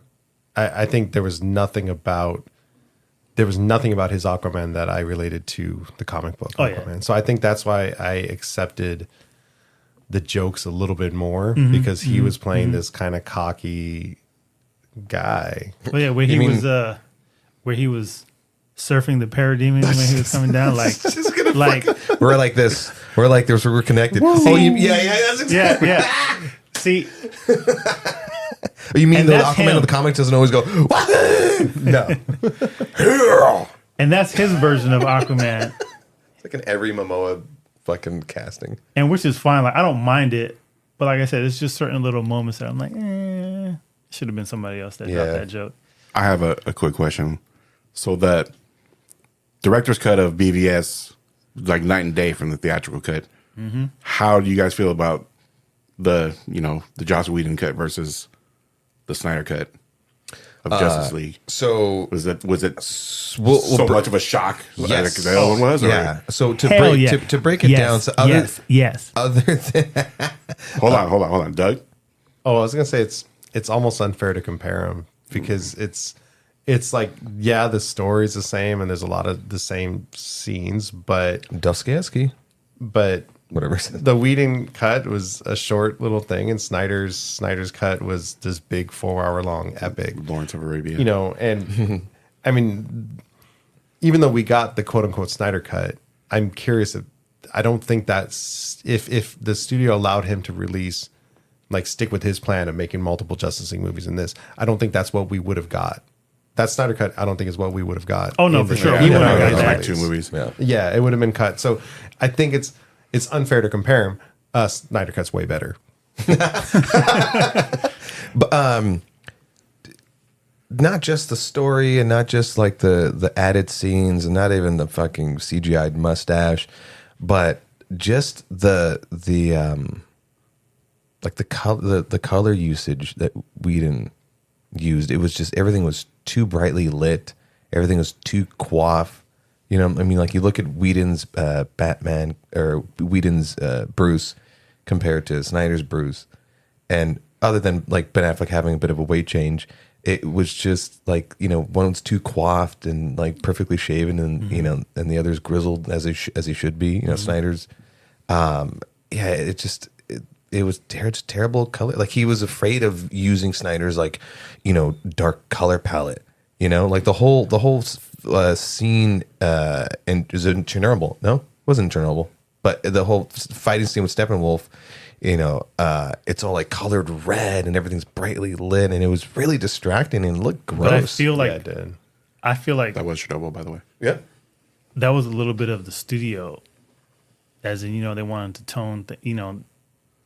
I think there was nothing about his Aquaman that I related to the comic book Aquaman. Yeah. So I think that's why I accepted the jokes a little bit more Mm-hmm. because he was playing this kind of cocky guy. But yeah, where he was surfing the parademon when he was coming down, like we're like this. We're like this. We're connected. Oh, yeah. That's exactly. yeah. See, You mean And the that's Aquaman him. of the comics doesn't always go, no. and that's his version of Aquaman, It's like in every Momoa fucking casting. and which is fine. Like I don't mind it, but like I said, it's just certain little moments that I'm like, should have been somebody else that dropped Yeah. that joke. I have a quick question. So that director's cut of BVS, like night and day from the theatrical cut. Mm-hmm. How do you guys feel about the Joss Whedon cut versus the Snyder cut of Justice League? So Was it we'll so much of a shock? Yes. Like the other one was. Or? Yeah. So to Hell break yeah. to break it Yes, down. So yes. other than Hold on, Doug. Oh, I was gonna say it's almost unfair to compare them because it's like the story's the same and there's a lot of the same scenes, but Dostoevsky, whatever. the Whedon cut was a short little thing, and Snyder's cut was this big 4-hour long epic. Lawrence of Arabia. And I mean, even though we got the quote unquote Snyder cut, I'm curious if I don't think that's if the studio allowed him to release, like, stick with his plan of making multiple Justice League movies in this, I don't think that's what we would have got. That Snyder cut, I don't think is what we would have got. Oh, no, in for the- sure. He We would wouldn't have have got got like that. two movies. Yeah. Yeah, it would have been cut. So I think it's unfair to compare him. Snyder cut's way better. Not just the story and not just like the added scenes and not even the fucking CGI'd mustache, but just the color usage that Whedon used. It was just everything was too brightly lit. Everything was too coiffed. You know, I mean, like you look at Whedon's Batman or Whedon's Bruce compared to Snyder's Bruce, and other than like Ben Affleck having a bit of a weight change, it was just like, you know, one's too coiffed and like perfectly shaven, and you know, and the other's grizzled as he should be. You know, Snyder's. It was just terrible color. Like he was afraid of using Snyder's like, you know, dark color palette. You know, like the whole scene is in Chernobyl. No, it wasn't in Chernobyl, but the whole fighting scene with Steppenwolf, you know, it's all like colored red and everything's brightly lit, and it was really distracting and looked gross. But I feel like Yeah, it did. I feel like That was Chernobyl, by the way. yeah. that was a little bit of the studio, as in, you know, they wanted to tone, you know,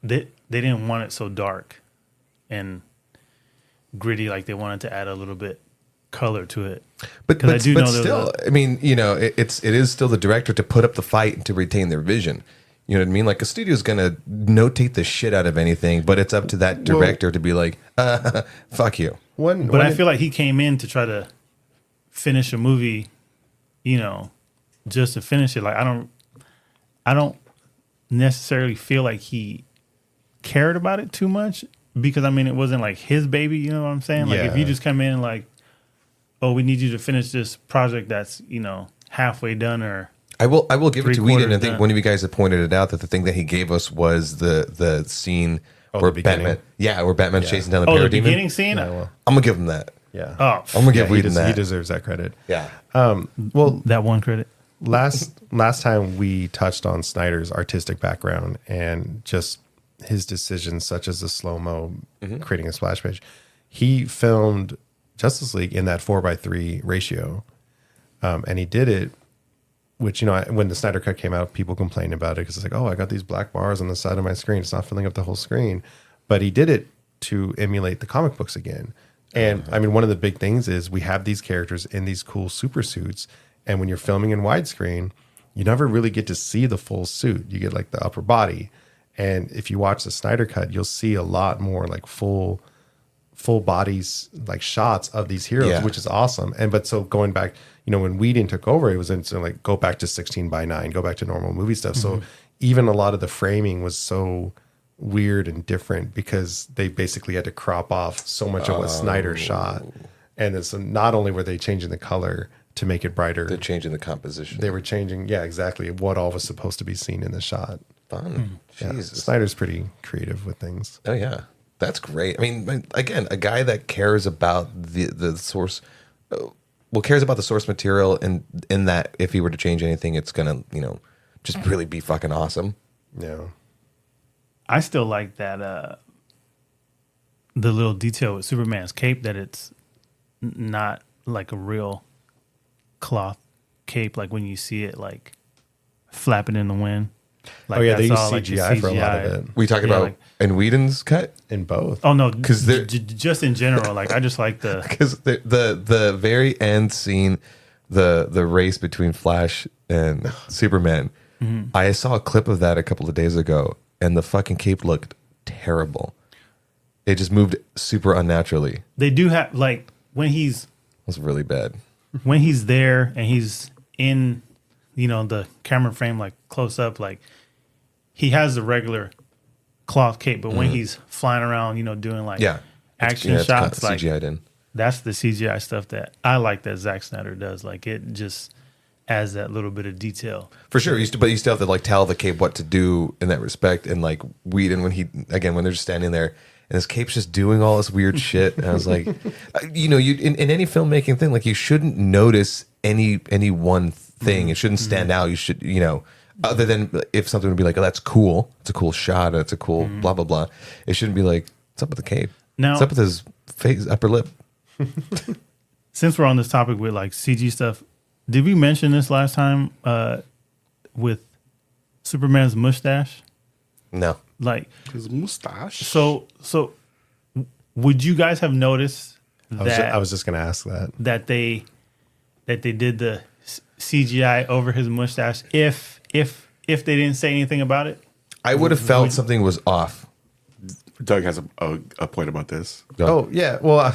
they didn't want it so dark and gritty. Like they wanted to add a little bit color to it. But 'Cause I do know there was still, I mean, you know, it is still the director to put up the fight and to retain their vision. You know what I mean? Like a studio's gonna notate the shit out of anything, but it's up to that director to be like, fuck you. But I feel like he came in to try to finish a movie, you know, just to finish it. Like I don't necessarily feel like he cared about it too much, because I mean it wasn't like his baby, you know what I'm saying? Like if you Yeah. just come in and like, oh, we need you to finish this project that's, you know, halfway done, or I will give it to Whedon. I think done. one of you guys had pointed it out that the thing that he gave us was the scene Oh, where the beginning? Batman, where Batman's Yeah. chasing down the Oh, the parademon. beginning scene. Yeah, well, I'm gonna give him that. yeah. Oh, I'm gonna give he, Whedon he that. deserves that credit. Yeah. Well, that one credit. last time we touched on Snyder's artistic background and just his decisions, such as the slow mo, creating a splash page. He filmed Justice League in that 4:3 ratio, and he did it. Which, when the Snyder Cut came out, people complained about it because it's like, oh, I got these black bars on the side of my screen. It's not filling up the whole screen. But he did it to emulate the comic books again. And I mean, one of the big things is we have these characters in these cool super suits. And when you're filming in widescreen, you never really get to see the full suit. You get like the upper body. And if you watch the Snyder Cut, you'll see a lot more like full bodies, like shots of these heroes, which is awesome. But so going back, when Whedon took over, it was into like go back to 16:9, go back to normal movie stuff. So even a lot of the framing was so weird and different because they basically had to crop off so much of what Snyder shot. And then so not only were they changing the color to make it brighter, They're changing the composition. they were changing, exactly what all was supposed to be seen in the shot. Fun. Yeah, Jesus. Snyder's pretty creative with things. Oh yeah, that's great. I mean, again, a guy that cares about the source, cares about the source material, and in that if he were to change anything, it's gonna just really be fucking awesome. Yeah. I still like that the little detail with Superman's cape that it's not like a real cloth cape, like when you see it like flapping in the wind. Like They use all, CGI for a lot of it. We talking about like- in Whedon's cut In both. Oh no, 'Cause they're- just in general, like I just like the because the very end scene, the race between Flash and Superman. I saw a clip of that a couple of days ago, and the fucking cape looked terrible. It just moved super unnaturally. they do have like when he's It was really bad. there and he's in the camera frame like close up, like he has the regular cloth cape, but when he's flying around doing like action it's shots, like CGI'd in. that's the CGI stuff that I like that Zack Snyder does. Like it just adds that little bit of detail. For sure, but you still have to like tell the cape what to do in that respect. And like Whedon, when they're just standing there and his cape's just doing all this weird shit, and I was like, you in any filmmaking thing, like you shouldn't notice any one thing. It shouldn't stand out. You should, other than if something would be like, oh, that's cool. It's a cool shot. It's a cool blah blah blah. It shouldn't be like, what's up with the cape? Now- What's up with his face, upper lip? Since we're on this topic with like CG stuff, did we mention this last time with Superman's mustache? No. Like His mustache. so would you guys have noticed that I was just going to ask that. that they did the CGI over his mustache if they didn't say anything about it? I would have felt something was off. Doug has a point about this. Oh, yeah. Well, I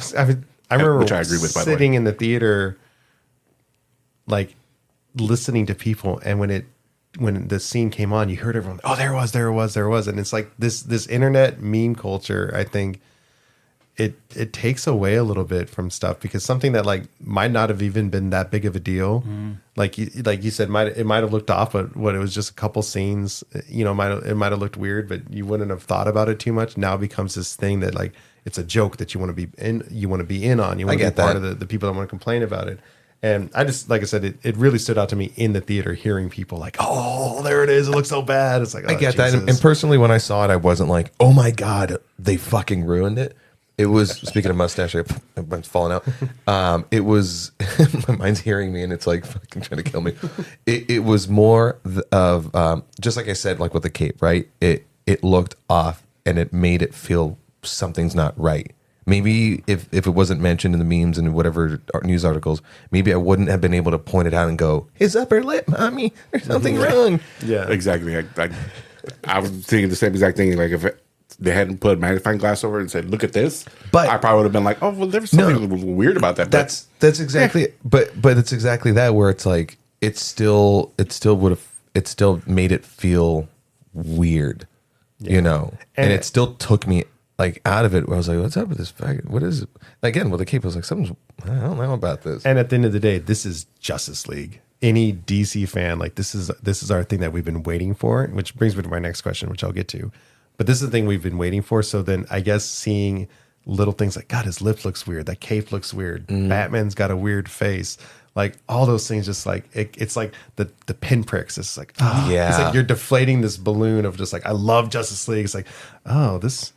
remember Which I agree with, by the way. sitting in the theater, like listening to people. And when the scene came on, you heard everyone, oh, there it was. And it's like this internet meme culture, I think it takes away a little bit from stuff because something that like might not have even been that big of a deal. Like you said, it might have looked off, but it was just a couple scenes, it might have looked weird, but you wouldn't have thought about it too much. Now it becomes this thing that like, it's a joke that you want to be in. You want to be in on. You want to be get part that. of the people that want to complain about it. And I just, like I said, it really stood out to me in the theater, hearing people like, "Oh, there it is! It looks so bad." It's like, I oh, get that. And Jesus. personally, when I saw it, I wasn't like, oh my God, they fucking ruined it. It was, speaking of mustache, it's falling out. It was, my mind's hearing me and it's like fucking trying to kill me. It was more of, just like I said, like with the cape, right? It looked off and it made it feel something's not right. Maybe if it wasn't mentioned in the memes and whatever news articles, maybe I wouldn't have been able to point it out and go, his upper lip, mommy, there's something wrong. Yeah, Exactly. I was thinking the same exact thing. Like if they hadn't put a magnifying glass over it and said, "Look at this," But- I probably would have been like, "Oh, well, there was something weird about that." But That's exactly, but it's exactly that where it's like it still made it feel weird, and it still took me like out of it. Where I was like, "What's up with this faggot? What is it?" Again, with the cape, I was like, I don't know about this. And at the end of the day, this is Justice League. Any DC fan, like this is our thing that we've been waiting for. Which brings me to my next question, which I'll get to. But this is the thing we've been waiting for. So then I guess seeing little things like, God, his lip looks weird. That cape looks weird. Batman's got a weird face. Like all those things, just like it's like the pinpricks. It's like, oh, Yeah. It's like you're deflating this balloon of just like, I love Justice League. It's like, oh, this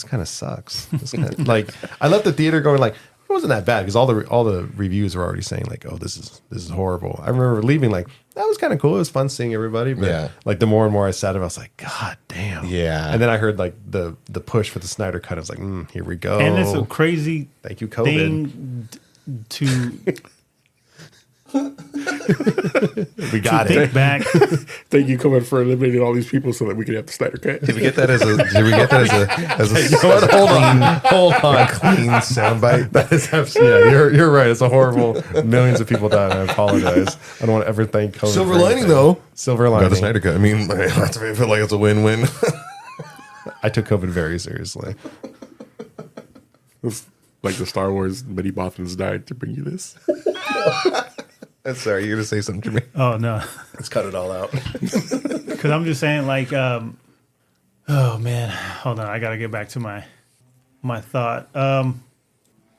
kind of sucks. This kinda, like I left the theater going like, it wasn't that bad because all the reviews were already saying like, oh, this is horrible. I remember leaving like, that was kind of cool. It was fun seeing everybody. But like the more and more I sat, I was like, God damn. Yeah. And then I heard like the push for the Snyder cut. I was like, here we go. And it's a crazy Thank you, COVID. thing to We got think it. back. Thank you, COVID, for eliminating all these people so that we could have the Snyder cut. Did we get that as a? Did we get that as a? You know what? Hold on. Clean soundbite. That is absolutely, yeah, you're right. It's a horrible. Millions of people died. I apologize. I don't want to ever thank COVID. Silver for lining, anything. though. Silver Got lining. the Snyder cut. I mean, I feel like it's a win-win. I took COVID very seriously. It's like the Star Wars many Bothans died to bring you this. Sorry, you're gonna say something to me. Oh no, Let's cut it all out. because I'm just saying like, oh man, hold on, I gotta get back to my thought.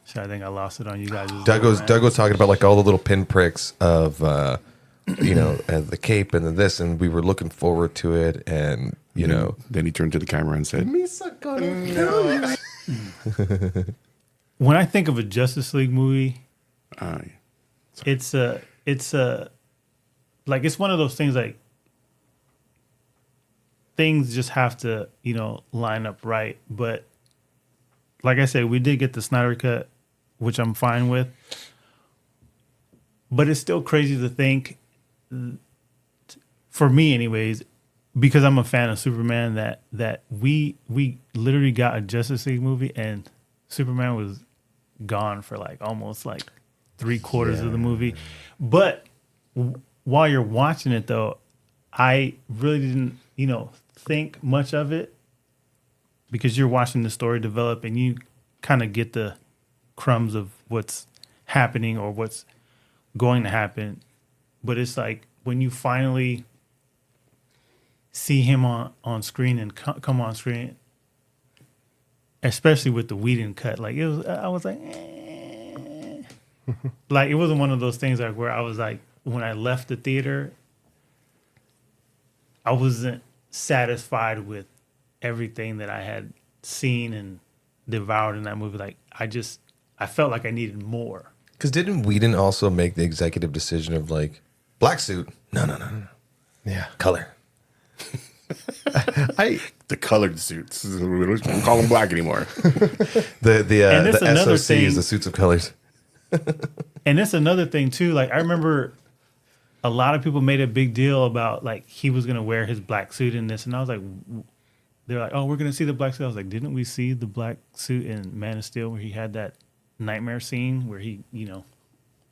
Shit, I think I lost it on you guys. Doug was talking about like all the little pinpricks of and the cape and the this, and we were looking forward to it, and you know. Then he turned to the camera and said, When I think of a Justice League movie, it's like it's one of those things like things just have to line up right. But like I said, we did get the Snyder cut, which I'm fine with. But it's still crazy to think, for me anyways, because I'm a fan of Superman, that we literally got a Justice League movie and Superman was gone for like almost like 3/4 of the movie. But while you're watching it though, I really didn't, think much of it because you're watching the story develop and you kind of get the crumbs of what's happening or what's going to happen. But it's like when you finally see him on screen and come on screen, especially with the Whedon cut, like I was like, like it wasn't one of those things like where I was like, when I left the theater, I wasn't satisfied with everything that I had seen and devoured in that movie. Like I felt like I needed more. Because didn't Whedon also make the executive decision of like black suit? No. Yeah. Color. the colored suits. We don't call them black anymore. The it's another SOC thing- is the suits of colors. And it's another thing too. Like I remember a lot of people made a big deal about like he was gonna wear his black suit in this, and I was like, they're like, oh, we're gonna see the black suit. I was like, didn't we see the black suit in Man of Steel where he had that nightmare scene where he,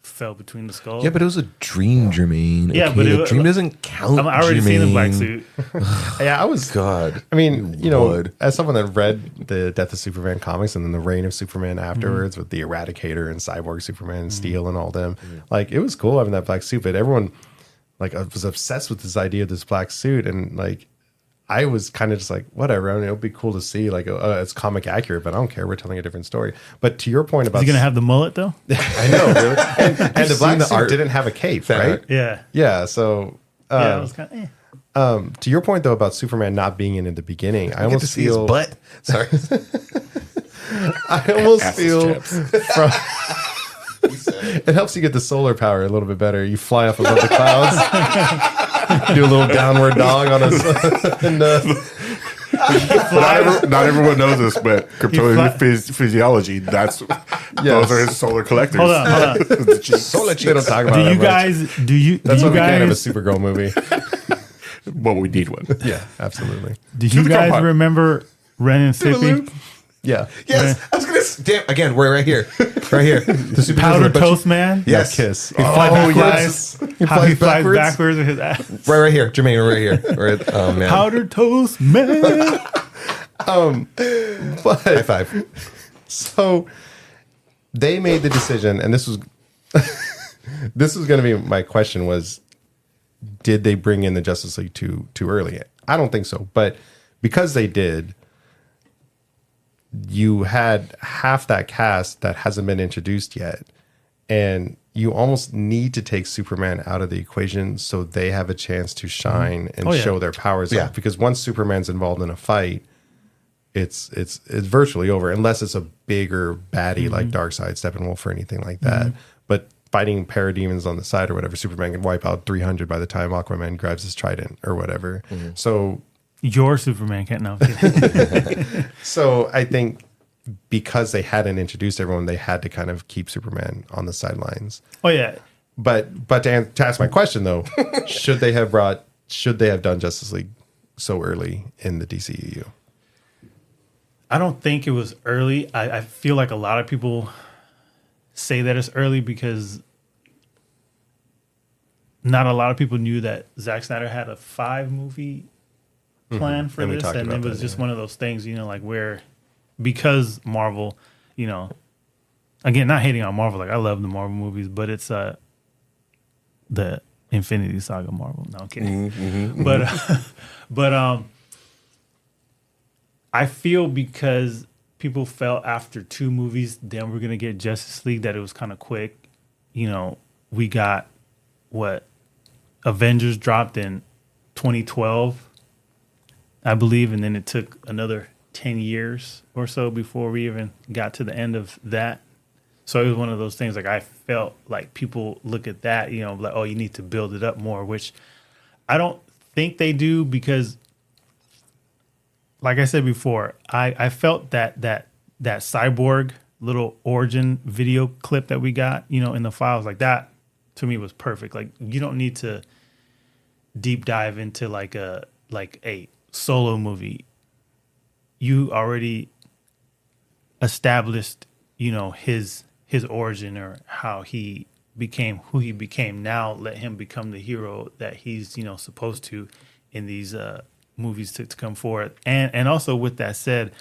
fell between the skulls? Yeah, but it was a dream, Jermaine. Yeah, but a dream doesn't count. I already seen the black Jermaine. suit. Yeah, I was. God. I mean, would. as someone that read the Death of Superman comics and then the Reign of Superman afterwards with the Eradicator and Cyborg Superman and Steel and all them, like it was cool having that black suit. But everyone, like, I was obsessed with this idea of this black suit, and like, I was kind of just like, whatever. I mean, it would be cool to see, like, it's comic accurate, but I don't care. We're telling a different story. But to your point about, Is he gonna have the mullet though? I know, really, and the black the suit art? didn't have a cape, That right? art. Yeah. Yeah, so. Yeah, it was kind of. To your point though about Superman not being in the beginning, I I get almost to see feel his butt. Sorry. I almost Ass feel chaps. from it helps you get the solar power a little bit better. You fly up above the clouds, do a little downward dog on and, Not everyone knows this, but Kryptonian physiology, those are his solar collectors. Hold on. Solar they don't talk about Do that you much. guys? Do you? That's do why you we can't have a guys? Supergirl movie. But we need one. Yeah, absolutely. Do you the guys compound. remember Ren and Stimpy? Yeah, Yes, I was gonna. Damn, again, we're right here, right here. The super Powder Toast Man? Yes, Kiss. He flies yes. backwards. He How he flies flies backwards. backwards with his ass. right here, Jermaine, right here. Right. Oh man. Powder Toast Man. but High five. so they made the decision, and this was this was going to be my question: was did they bring in the Justice League too early? I don't think so, but because they did, you had half that cast that hasn't been introduced yet. And you almost need to take Superman out of the equation so they have a chance to shine and show their powers Yeah. off. Because once Superman's involved in a fight, it's virtually over, unless it's a bigger baddie like Darkseid, Steppenwolf, or anything like that. But fighting parademons on the side or whatever, Superman can wipe out 300 by the time Aquaman grabs his trident or whatever. So Your Superman can't. No, I'm kidding. So I think because they hadn't introduced everyone, they had to kind of keep Superman on the sidelines. Oh yeah, But to ask my question though, should they have done Justice League so early in the DCEU? I don't think it was early. I feel like a lot of people say that it's early because not a lot of people knew that Zack Snyder had a 5-movie plan for And we this, talked and about it was that, just yeah. one of those things, like where because Marvel, again, not hating on Marvel, like I love the Marvel movies, but it's the Infinity Saga Marvel. No, I'm kidding. But I feel because people felt after 2 movies, then we're gonna get Justice League, that it was kind of quick. We got what Avengers dropped in 2012, I believe, and then it took another 10 years or so before we even got to the end of that. So it was one of those things, like I felt like people look at that, like, oh, you need to build it up more, which I don't think they do, because like I said before, I felt that Cyborg little origin video clip that we got, in the files, like that to me was perfect. Like you don't need to deep dive into like a solo movie. You already established, his origin or how he became who he became. Now let him become the hero that he's, supposed to in these movies to come forward. And also with that said,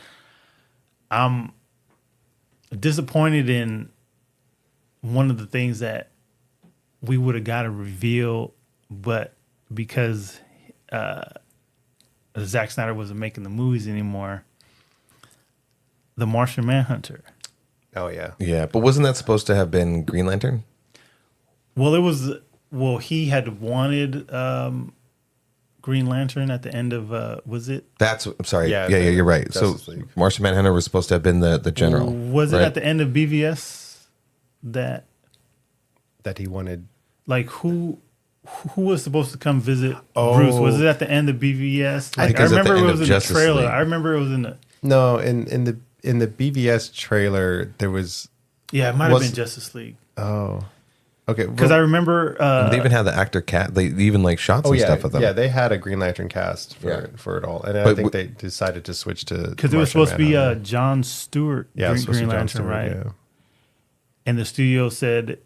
I'm disappointed in one of the things that we would have got to reveal, but because Zack Snyder wasn't making the movies anymore, the Martian Manhunter. Oh yeah. Yeah, but wasn't that supposed to have been Green Lantern? Well, he had wanted Green Lantern at the end of was it? I'm sorry. Yeah, Yeah, you're right. Justice So League. Martian Manhunter was supposed to have been the general. Was it right? at the end of BVS that That he wanted. like who was supposed to come visit Bruce? Was it at the end of BVS? I think I it was at the remember it end was of in the Justice trailer. League. I remember it was in the No, in the BVS trailer there was. it might have Was- been Justice League. Okay, Because I remember they even had the actor cat. They even like shot some stuff with them. Yeah, they had a Green Lantern cast for it all, and I But think they decided to switch to because it was supposed to be John Stewart, yeah, it was supposed to Green be John Lantern, Stewart, right? yeah. And the studio said,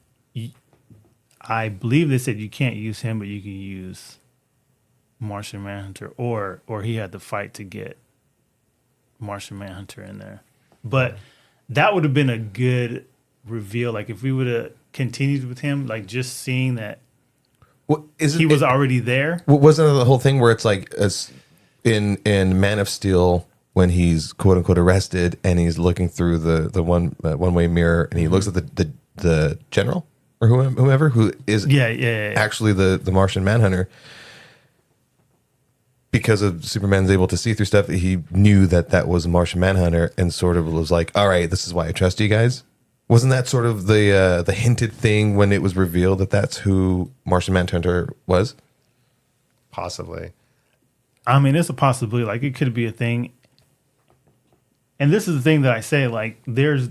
I believe they said you can't use him, but you can use Martian Manhunter, or he had to fight to get Martian Manhunter in there. But that would have been a good reveal. Like if we would have continued with him, like just seeing that he was already there. Wasn't it the whole thing where it's like in Man of Steel when he's quote unquote arrested and he's looking through the one way mirror and he looks at the general or whomever who is Yeah. actually the Martian Manhunter. Because of Superman's able to see through stuff, he knew that was Martian Manhunter and sort of was like, all right, this is why I trust you guys. Wasn't that sort of the hinted thing when it was revealed that that's who Martian Manhunter was? Possibly. I mean, it's a possibility. Like it could be a thing. And this is the thing that I say, like there's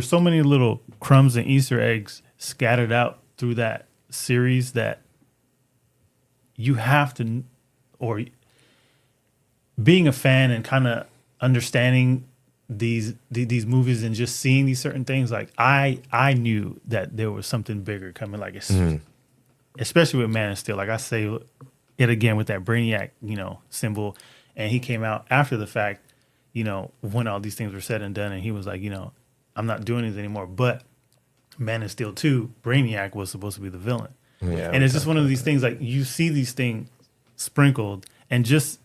so many little crumbs and Easter eggs scattered out through that series that you have to, or being a fan and kind of understanding these movies and just seeing these certain things, like I knew that there was something bigger coming, like especially with Man of Steel. Like I say it again with that Brainiac, symbol, and he came out after the fact, when all these things were said and done, and he was like, I'm not doing this anymore. But Man of Steel 2, Brainiac was supposed to be the villain. Yeah, And it's just one of these things, like you see these things sprinkled, and just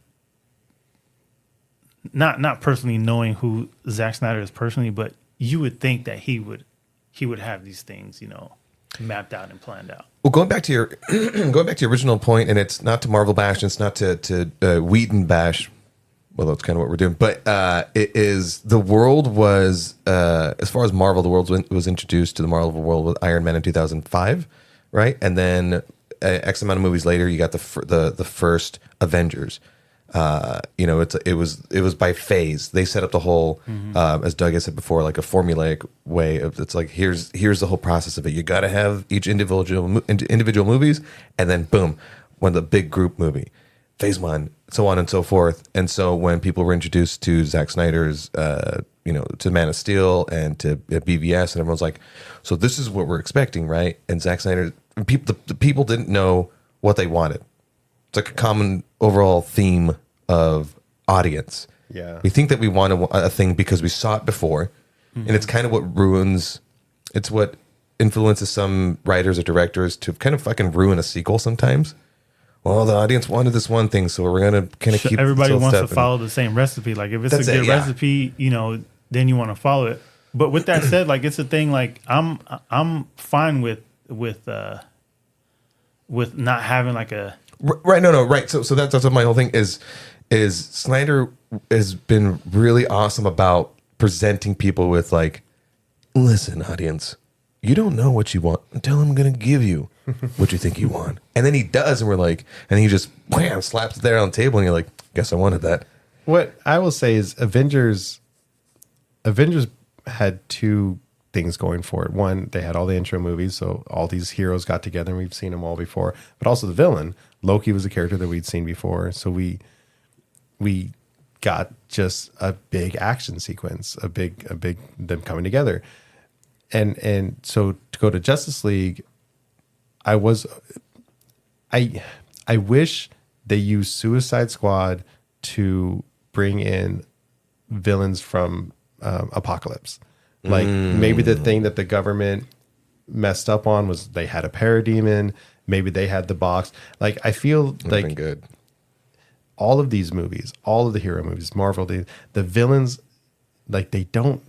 not personally knowing who Zack Snyder is personally, but you would think that he would have these things, mapped out and planned out. Well, going back to your original point, and it's not to Marvel bash, and it's not to Wheaton bash. Well, that's kind of what we're doing, but it is the world was as far as Marvel, the world was introduced to the Marvel world with Iron Man in 2005, right? And then X amount of movies later, you got the first Avengers. It was by phase. They set up the whole, as Doug has said before, like a formulaic way of, it's like here's the whole process of it. You got to have each individual movies, and then boom, the big group movie, phase one, so on and so forth. And so when people were introduced to Zack Snyder's, to Man of Steel and to BVS, and everyone's like, so this is what we're expecting, right? And Zack Snyder, the people didn't know what they wanted. It's like a common overall theme of audience. Yeah. We think that we want a thing because we saw it before, and it's kind of what influences some writers or directors to kind of fucking ruin a sequel sometimes. Well, the audience wanted this one thing, so we're gonna kind of keep. Everybody wants to follow the same recipe. Like if it's a good recipe, then you want to follow it. But with that said, like it's a thing. Like I'm fine with not having like a right. No, right. So that's what my whole thing is Snyder has been really awesome about presenting people with like, listen, audience, you don't know what you want until I'm gonna give you what you think you want. And then he does, and we're like, and he just wham, slaps it there on the table, and you're like, guess I wanted that. What I will say is Avengers had two things going for it. One, they had all the intro movies, so all these heroes got together, and we've seen them all before. But also the villain, Loki, was a character that we'd seen before, so we got just a big action sequence, a big them coming together. And so to go to Justice League, I wish they used Suicide Squad to bring in villains from Apocalypse. Like maybe the thing that the government messed up on was they had a parademon. Maybe they had the box. Like I feel like good. All of these movies, all of the hero movies, Marvel, the villains, like they don't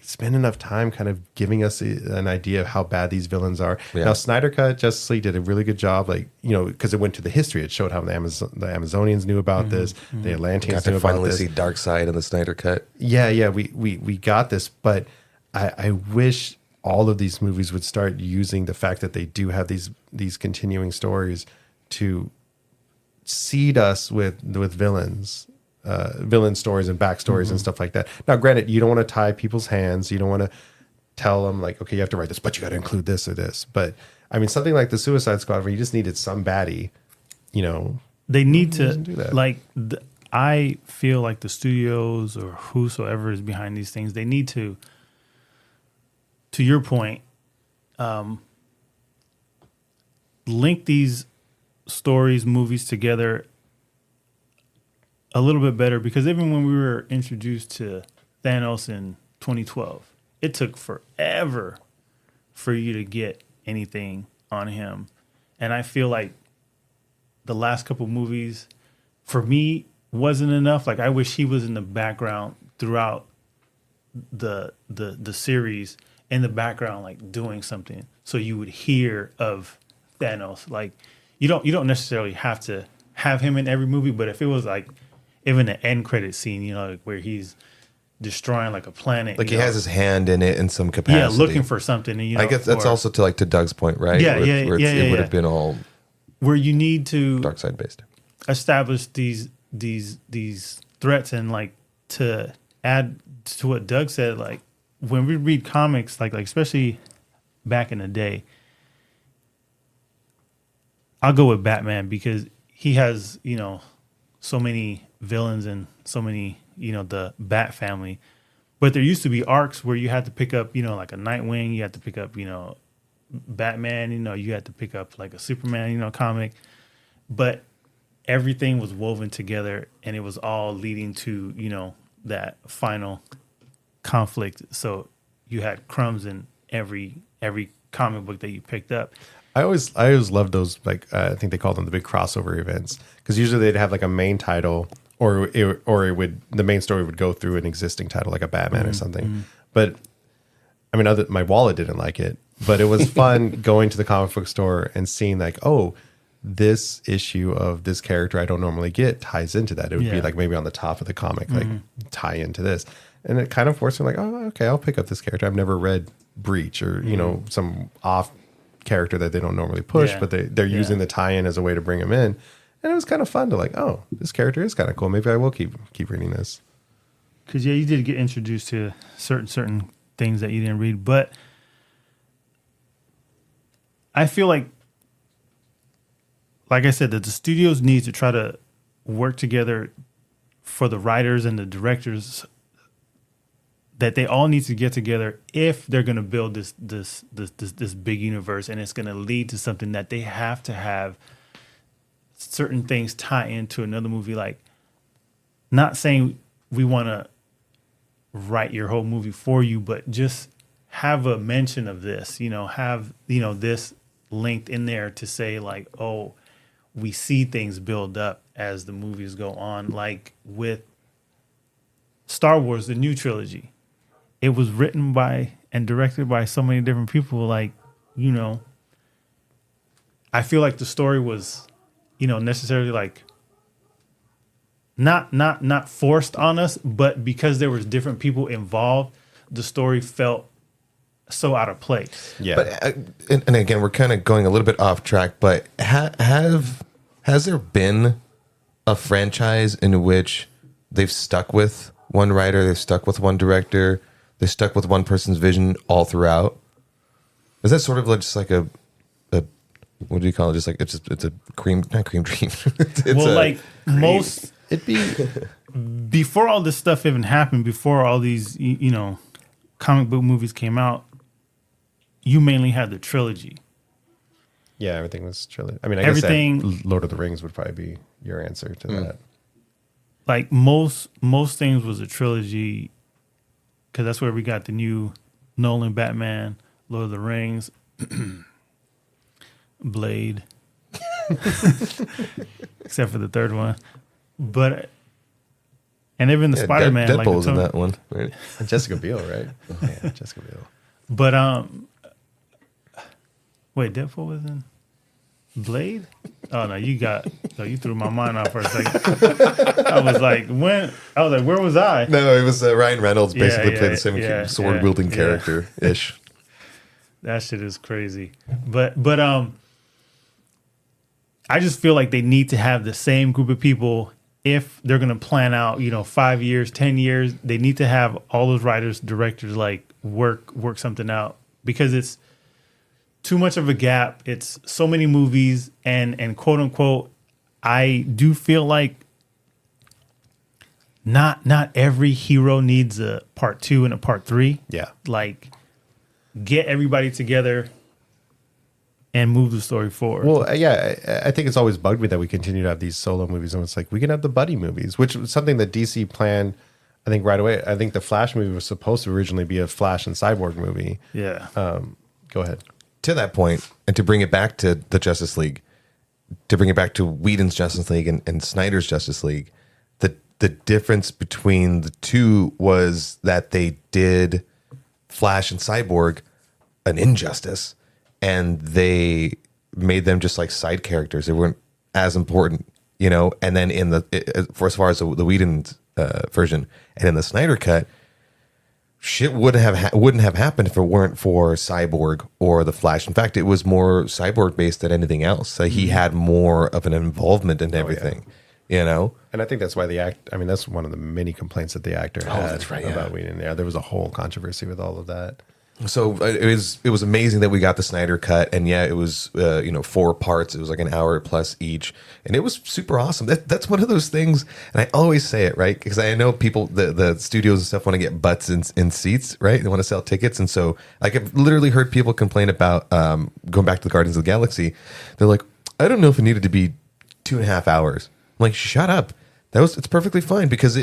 spend enough time kind of giving us an idea of how bad these villains are. Yeah. Now Snyder Cut, Justice League did a really good job, like because it went to the history. It showed how the Amazonians knew about this, the Atlanteans Got knew to about finally this. see Darkseid in the Snyder Cut. Yeah, we got this, but I wish all of these movies would start using the fact that they do have these continuing stories to seed us with villains. Villain stories and backstories and stuff like that. Now, granted, you don't want to tie people's hands. You don't want to tell them like, okay, you have to write this, but you got to include this or this. But I mean, something like the Suicide Squad, where you just needed some baddie, they need to do that. like. I feel like the studios or whosoever is behind these things, they need to your point, link these stories, movies together a little bit better, because even when we were introduced to Thanos in 2012, it took forever for you to get anything on him. And I feel like the last couple movies for me wasn't enough. Like I wish he was in the background throughout the series, in the background, like doing something, so you would hear of Thanos. Like you don't necessarily have to have him in every movie, but if it was like even the end credit scene, like where he's destroying like a planet, Like he has his hand in it in some capacity. Yeah, looking for something. And, I guess that's also to Doug's point, right? It would have been all where you need to Darkseid based. establish these threats, and like to add to what Doug said, like when we read comics, like especially back in the day, I'll go with Batman because he has so many villains and so many the Bat family, but there used to be arcs where you had to pick up like a Nightwing, you had to pick up Batman, you had to pick up like a Superman comic, but everything was woven together and it was all leading to that final conflict. So you had crumbs in every comic book that you picked up. I always loved those, like I think they called them the big crossover events, because usually they'd have like a main title or it would, the main story would go through an existing title like a Batman or something. But I mean, my wallet didn't like it, but it was fun going to the comic book store and seeing like, oh, this issue of this character I don't normally get ties into that. It would be like maybe on the top of the comic, like tie into this. And it kind of forced me like, oh, okay, I'll pick up this character. I've never read Breach or, you know, some off character that they don't normally push, but they're using the tie-in as a way to bring them in. And it was kind of fun to like, oh, this character is kind of cool. Maybe I will keep reading this. Because, you did get introduced to certain things that you didn't read. But I feel like I said, that the studios need to try to work together for the writers and the directors, that they all need to get together if they're going to build this big universe, and it's going to lead to something that they have to have certain things tie into another movie. Like, not saying we want to write your whole movie for you, but just have a mention of this, have, this linked in there to say like, oh, we see things build up as the movies go on. Like with Star Wars, the new trilogy, it was written by and directed by so many different people. Like, I feel like the story was, necessarily like not forced on us, but because there was different people involved, the story felt so out of place. Yeah. But and again, we're kind of going a little bit off track. But has there been a franchise in which they've stuck with one writer, they've stuck with one director, they stuck with one person's vision all throughout? Is that sort of like just like a what do you call it? Just like it's a not cream dream. It'd be before all this stuff even happened, before all these comic book movies came out, you mainly had the trilogy. Yeah, everything was trilogy. I mean, I Everything- guess that Lord of the Rings would probably be your answer to that. Like most things was a trilogy, because that's where we got the new Nolan Batman, Lord of the Rings, Blade, except for the third one. But and even the Spider-Man, Deadpool like was in that one, right? And Jessica Biel, right? Yeah, Jessica Biel. But wait, Deadpool was in Blade? Oh no, you threw my mind off for a second. I was like, where was I? No, it was Ryan Reynolds basically played the same yeah, sword wielding yeah. character ish. That shit is crazy. But I just feel like they need to have the same group of people if they're gonna plan out, 5 years, 10 years. They need to have all those writers, directors like work something out, because it's too much of a gap. It's so many movies, and quote unquote, I do feel like not every hero needs a part 2 and a part 3. Yeah. Like, get everybody together and move the story forward. Well, yeah, I think it's always bugged me that we continue to have these solo movies, and it's like we can have the buddy movies, which was something that DC planned, I think, right away. I think the Flash movie was supposed to originally be a Flash and Cyborg movie. Yeah. Go ahead. To that point, and to bring it back to the Justice League, to bring it back to Whedon's Justice League and Snyder's Justice League, the difference between the two was that they did Flash and Cyborg an injustice, and they made them just like side characters. They weren't as important, And then for as far as the Whedon version, and in the Snyder cut, shit wouldn't have happened if it weren't for Cyborg or the Flash. In fact, it was more Cyborg based than anything else. So he had more of an involvement in everything, And I think that's why that's one of the many complaints that the actor had that's right, about yeah. Whedon. Yeah, there was a whole controversy with all of that. So it was amazing that we got the Snyder cut, and yeah, it was 4 parts. It was like an hour plus each, and it was super awesome. That's one of those things, and I always say it, right, because I know people, the studios and stuff want to get butts in seats, right? They want to sell tickets, and so like I've literally heard people complain about going back to the Guardians of the Galaxy. They're like, I don't know if it needed to be 2.5 hours. I'm like, shut up. It's perfectly fine, because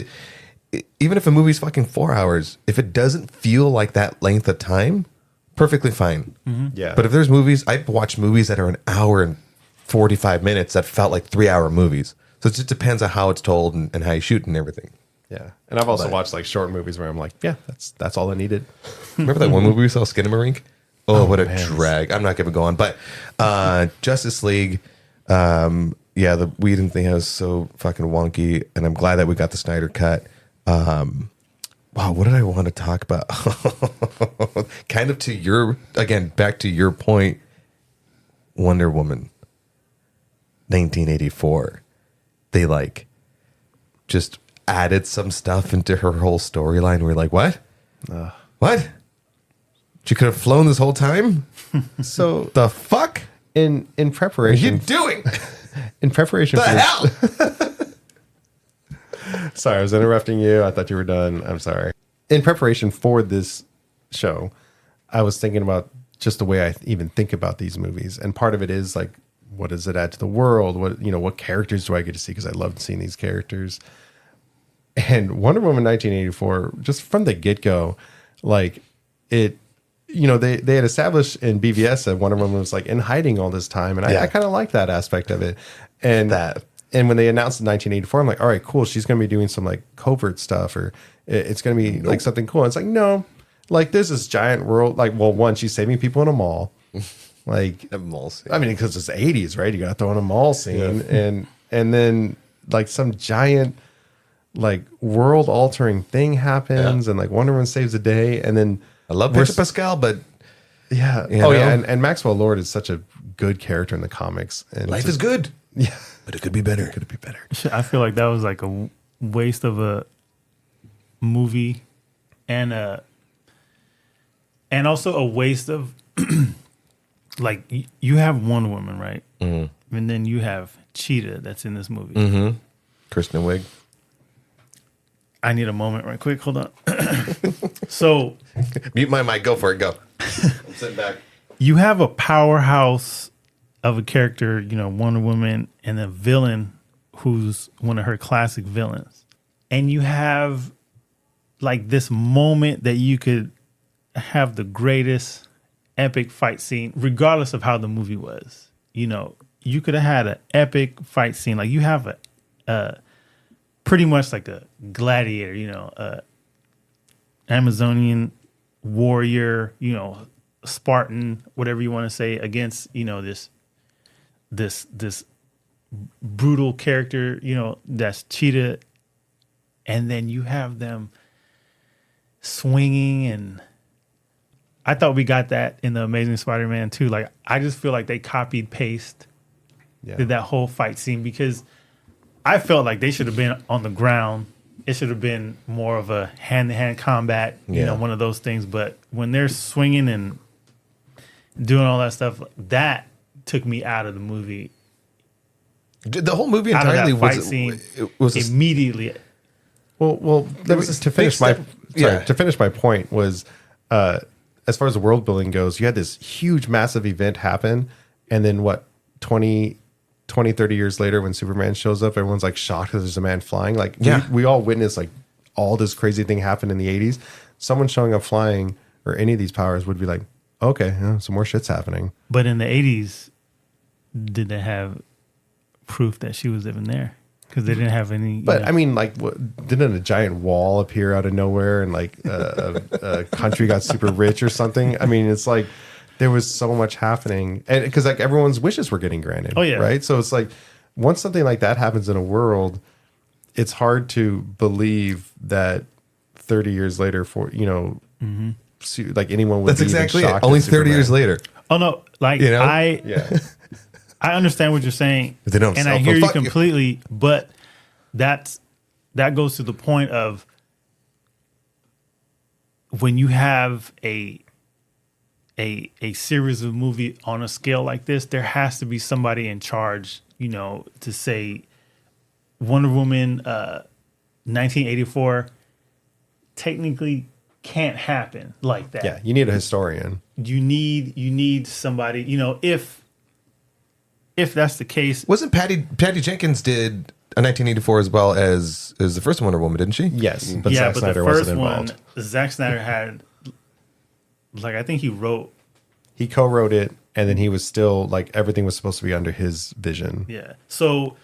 even if a movie's fucking 4 hours, if it doesn't feel like that length of time, perfectly fine. Yeah. But if there's movies, I've watched movies that are an hour and 45 minutes that felt like 3 hour movies. So it just depends on how it's told and how you shoot and everything. Yeah, and I've also watched like short movies where I'm like, yeah, that's all I needed. Remember that one movie we saw, Skinamarink? Oh, what a man. drag! I'm not going to go on, but Justice League. The Whedon thing was so fucking wonky, and I'm glad that we got the Snyder cut. Wow, what did I want to talk about? Kind of to your, again, back to your point, Wonder Woman, 1984. They like just added some stuff into her whole storyline. We're like, what? What? She could have flown this whole time? So The fuck? in What are you preparation, doing? in preparation The for hell? Sorry, I was interrupting you. I thought you were done. I'm sorry. In preparation for this show, I was thinking about just the way I even think about these movies, and part of it is like, what does it add to the world? What characters do I get to see? Because I loved seeing these characters. And Wonder Woman 1984, just from the get go, like it, they had established in BVS that Wonder Woman was like in hiding all this time, and Yeah. I kind of like that aspect of it. And and when they announced in 1984, I'm like, all right, cool. She's going to be doing some like covert stuff, or it's going to be like something cool. And it's like, no, like there's this giant world. Like, well, one, she's saving people in a mall. Like, A mall scene. I mean, because it's the 80s, right? You got to throw in a mall scene, and then like some giant like world altering thing happens, and like Wonder Woman saves the day, and then I love Pedro Pascal, but yeah, You know? and Maxwell Lord is such a good character in the comics. And life is good. Yeah, But it could be better. could it be better? I feel like that was like a waste of a movie, and also a waste of like you have Wonder Woman, right? Mm-hmm. And then you have Cheetah that's in this movie. Mm-hmm. Kristen Wiig. I need a moment right quick. Hold on. So Mute my mic. Go for it. Go. I'm sitting back. you have a powerhouse of a character, Wonder Woman, and a villain who's one of her classic villains. And you have like this moment that you could have the greatest epic fight scene, regardless of how the movie was. You could have had an epic fight scene. Like you have a pretty much like a gladiator, Amazonian warrior, Spartan, whatever you want to say, against, this brutal character, that's Cheetah. And then you have them swinging, and I thought we got that in the Amazing Spider-Man 2. Like, I just feel like they copied paste did that whole fight scene, because I felt like they should have been on the ground. It should have been more of a hand-to-hand combat, one of those things. But when they're swinging and doing all that stuff, that took me out of the movie. The whole movie Out of entirely that fight scene was immediately. Well, There was to finish my yeah. to finish my point was, as far as the world building goes, you had this huge, massive event happen, and then 20, 30 years later, when Superman shows up, everyone's like shocked that there's a man flying. Like, we all witnessed like all this crazy thing happen in the 80s. Someone showing up flying or any of these powers would be like, okay, some more shit's happening. But in the 80s, did they have proof that she was even there? Because they didn't have any. But I mean, like, didn't a giant wall appear out of nowhere and like a country got super rich or something? I mean, it's like there was so much happening, and because like everyone's wishes were getting granted. Oh, yeah. Right. So it's like once something like that happens in a world, it's hard to believe that 30 years later, like anyone would. That's be even exactly it. shocked Only at 30 years Superman. later. Oh no! Like Yeah. I understand what you're saying, If they don't and sell, I hear you fuck you. completely. But that goes to the point of when you have a series of movie on a scale like this, there has to be somebody in charge, to say Wonder Woman 1984 technically can't happen like that. Yeah. You need a historian. You need somebody, if that's the case. Wasn't Patty Jenkins did a 1984 as well as the first Wonder Woman, didn't she? Yes. But Yeah, Zack but Snyder the first wasn't involved. one, Zack Snyder had, like, I think he wrote. He co-wrote it, and then he was still like everything was supposed to be under his vision. Yeah. So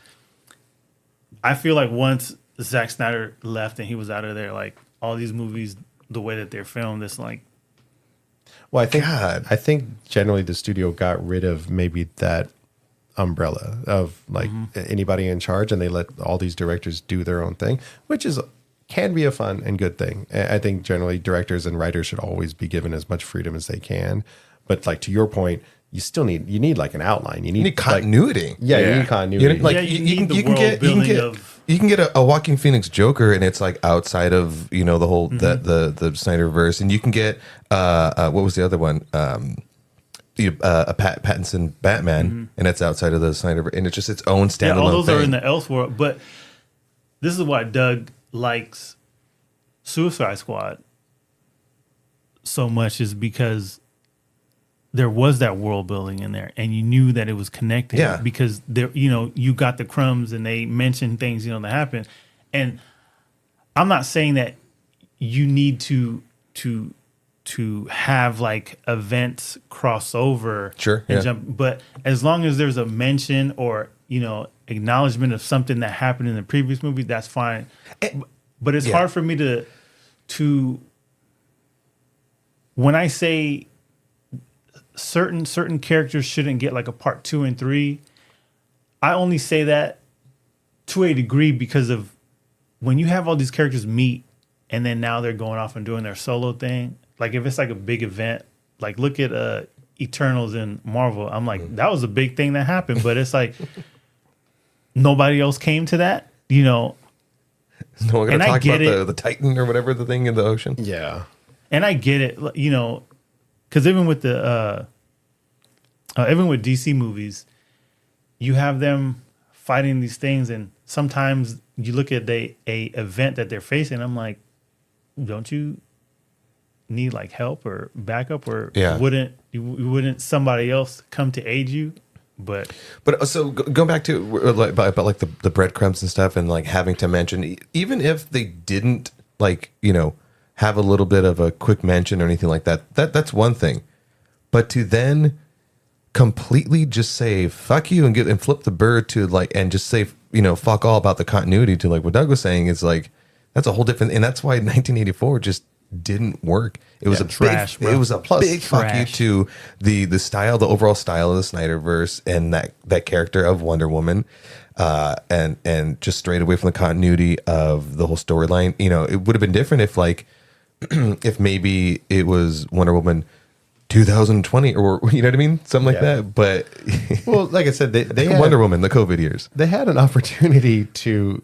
I feel like once Zack Snyder left and he was out of there, like all these movies, the way that they're filmed, it's like, Well, God. I think generally the studio got rid of maybe that umbrella of like anybody in charge, and they let all these directors do their own thing, which can be a fun and good thing. I think generally directors and writers should always be given as much freedom as they can. But like to your point, you need like an outline. You need continuity. Like, you Yeah. need continuity. You can get a Joaquin Phoenix Joker, and it's like outside of the whole the Snyderverse, and you can get what was the other one? A Pattinson Batman, and it's outside of the Snyderverse, and it's just its own standalone. yeah, all those thing. are in the Elseworld. But this is why Doug likes Suicide Squad so much, is because there was that world building in there, and you knew that it was connected. Yeah. Because there, you got the crumbs, and they mentioned things, that happen. And I'm not saying that you need to have like events cross over, Sure, and yeah. jump. But as long as there's a mention or acknowledgement of something that happened in the previous movie, that's fine. But it's yeah. hard for me to when I say certain characters shouldn't get like a part 2 and 3, I only say that to a degree because of when you have all these characters meet and then now they're going off and doing their solo thing. Like if it's like a big event, like look at Eternals in Marvel. I'm like, that was a big thing that happened, but it's like nobody else came to that, No one going And to I talk get about it. the Titan or whatever the thing in the ocean. yeah. And I get it, because even with even with DC movies, you have them fighting these things, and sometimes you look at a event that they're facing. I'm like, don't you need like help or backup, or Yeah. wouldn't somebody else come to aid you? But so going back to about like the breadcrumbs and stuff, and like having to mention, even if they didn't like have a little bit of a quick mention or anything like that's one thing, but to then completely just say fuck you and flip the bird to like and just say fuck all about the continuity to like what Doug was saying is like that's a whole different, and that's why 1984 just didn't work. It was a trash, big, bro. it was a big fuck you Trash. to the style, the overall style of the Snyderverse and that character of Wonder Woman, and just straight away from the continuity of the whole storyline. It would have been different if like if maybe it was Wonder Woman 2020 or you know what I mean, something like Yeah. that. But Well, like I said, they had, Wonder Woman, the COVID years. they had an opportunity to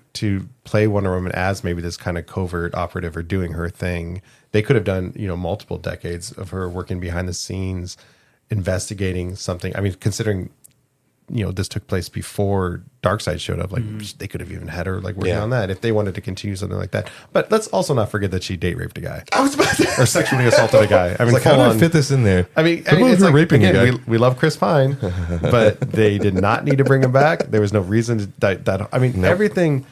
play Wonder Woman as maybe this kind of covert operative or doing her thing. They could have done multiple decades of her working behind the scenes, investigating something. I mean, considering this took place before Darkseid showed up, like they could have even had her like working Yeah. on that if they wanted to continue something like that. But let's also not forget that she date raped a guy I was about to or sexually assulted a guy. I mean, like, how full do I on. fit this in there? I mean, It's like raping again, you guys. we love Chris Pine, but they did not need to bring him back. There was no reason to that. I mean, everything.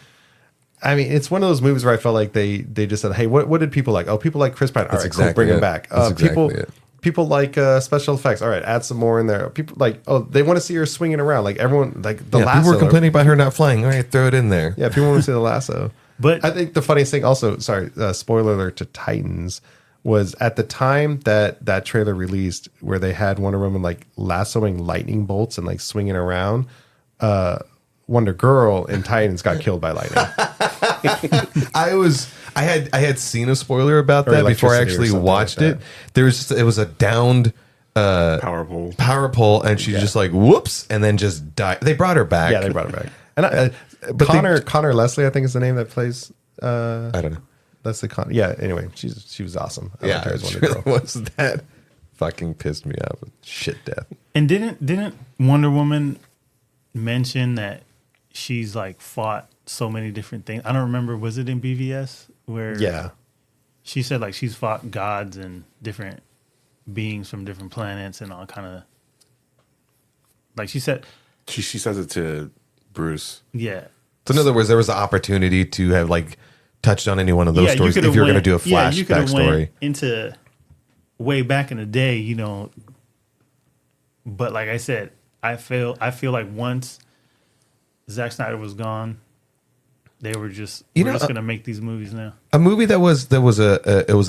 I mean, it's one of those movies where I felt like they just said, "Hey, what did people like? Oh, people like Chris Pine. All right, That's cool, exactly bring him it. back. That's People exactly it. people like special effects. All right, add some more in there. People like they want to see her swinging around. Like everyone, like the lasso. People were complaining about her not flying. All right, throw it in there. Yeah, people want to see the lasso. But- I think the funniest thing, also, sorry, spoiler alert to Titans, was at the time that trailer released, where they had Wonder Woman like lassoing lightning bolts and like swinging around. Wonder Girl in Titans got killed by lightning. I had seen a spoiler about Or that before I electricity or actually something watched like it. It was a downed Powerful. power pole, and she just like whoops, and then just died. They brought her back. Yeah, they brought her back. And But Connor Leslie, I think is the name that plays. I don't know. Leslie Connor. Yeah. Anyway, she was awesome. I Yeah, liked her as it Wonder really Girl. was that fucking pissed me off. Shit, death. And didn't Wonder Woman mention that she's like fought so many different things? I don't remember. Was it in BVS where Yeah. she said like she's fought gods and different beings from different planets and all kind of like she said, She says it to Bruce. yeah. So in other words, there was an opportunity to have like touched on any one of those stories if you were going to do a you could flashback have story. went into way back in the day, you know. But like I said, I feel like once Zack Snyder was gone, They were just You we're know, just gonna make these movies now. A movie that was it was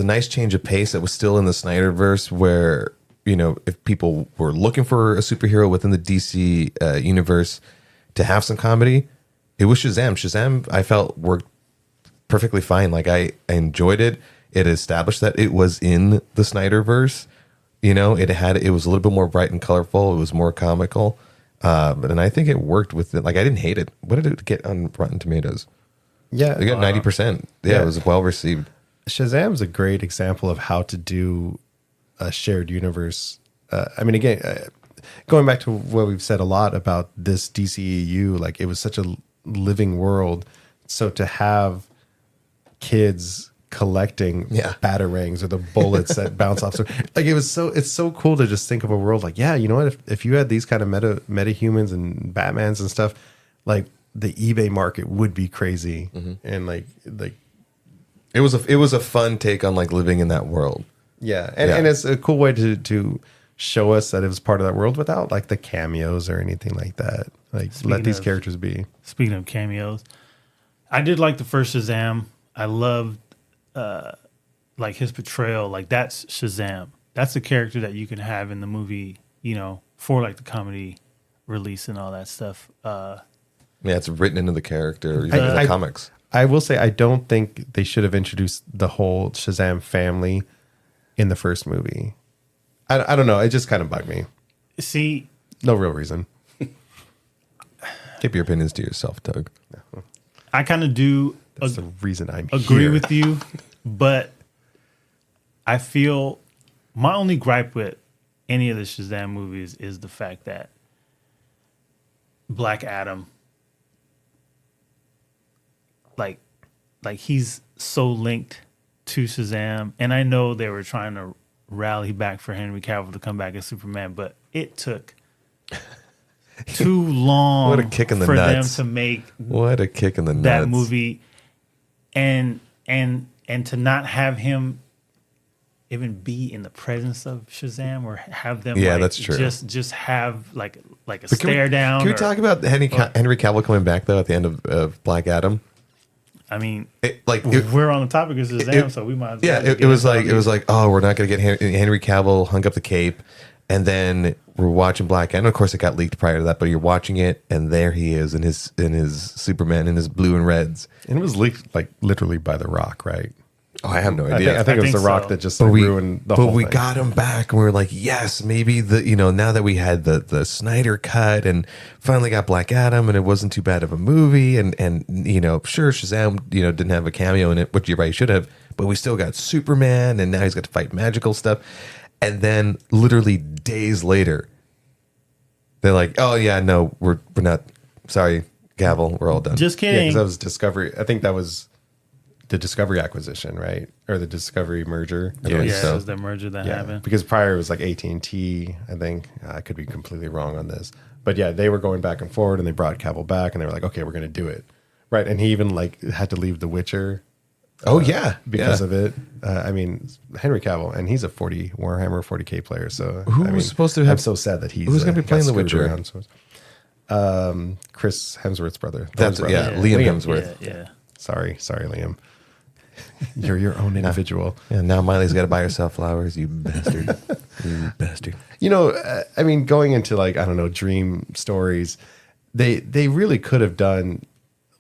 a nice change of pace that was still in the Snyderverse, where if people were looking for a superhero within the DC universe to have some comedy, it was Shazam. Shazam, I felt worked perfectly fine. Like I enjoyed it. It established that it was in the Snyderverse. It was a little bit more bright and colorful. It was more comical, and I think it worked with it. Like I didn't hate it. What did it get on Rotten Tomatoes? Yeah, They got 90%. Yeah, it was well received. Shazam's a great example of how to do a shared universe. I mean, again, going back to what we've said a lot about this DCEU, like it was such a living world. So to have kids collecting batarangs or the bullets that bounce off, like it's so cool to just think of a world like, yeah, you know what? If you had these kind of meta humans and Batmans and stuff, like the eBay market would be crazy, and like It was a fun take on like living in that world. yeah, and it's a cool way to show us that it was part of that world without like the cameos or anything like that. Like let these characters be. Speaking of cameos, I did like the first Shazam. I loved like his portrayal. Like that's Shazam. That's a character that you can have in the movie, for like the comedy release and all that stuff. Yeah, it's written into the character, even in the comics. I will say I don't think they should have introduced the whole Shazam family in the first movie. I don't know. It just kind of bugged me. See, No real reason. Keep your opinions to yourself, Doug. I kind of do That's the reason I'm agree here. with you, but I feel my only gripe with any of the Shazam movies is the fact that Black Adam, like he's so linked to Shazam, and I know they were trying to rally back for Henry Cavill to come back as Superman, but it took too long What a kick in the for nuts. them to make What a kick in the nuts. that movie, and to not have him even be in the presence of Shazam or have them that's true. just have like a But stare down. Can we talk about Henry Cavill coming back though at the end of Black Adam? I mean, we're on the topic of Shazam, so we might as well. Yeah, just it was get into like oh, we're not going to get Henry Cavill hung up the cape, and then we're watching Black Adam. Of course, it got leaked prior to that, but you're watching it, and there he is in his Superman in his blue and reds. And it was leaked like literally by The Rock, right? Oh, I have no idea. I think it was think The Rock so. that just But ruined the whole we thing. got him back, and we were like, yes, maybe now that we had the Snyder cut and finally got Black Adam, and it wasn't too bad of a movie, and sure, Shazam didn't have a cameo in it, which you're right, he should have, but we still got Superman, and now he's got to fight magical stuff, and then literally days later, they're like, oh yeah, no, we're not. Sorry, Cavill, we're all done. Just Yeah, kidding. because that was Discovery. I think that was the Discovery acquisition, right? Or the Discovery merger. I believe yeah, so. it was the merger that Yeah, happened. because prior it was like AT&T, I think. I could be completely wrong on this. But yeah, they were going back and forward, and they brought Cavill back, and they were like, okay, we're going to do it. Right, and he even like had to leave The Witcher oh yeah, because of it. I mean, Henry Cavill, and he's a Warhammer 40K player. So Who I was mean, supposed to have- I'm so sad that he's who's gonna be got playing The screwed Witcher? around, Chris Hemsworth's brother. That's Thor's brother. Liam Hemsworth. Yeah. Sorry, Liam. You're your own individual. Yeah, now Miley's got to buy herself flowers. You bastard, you bastard. I mean, going into like, I don't know, dream stories, they really could have done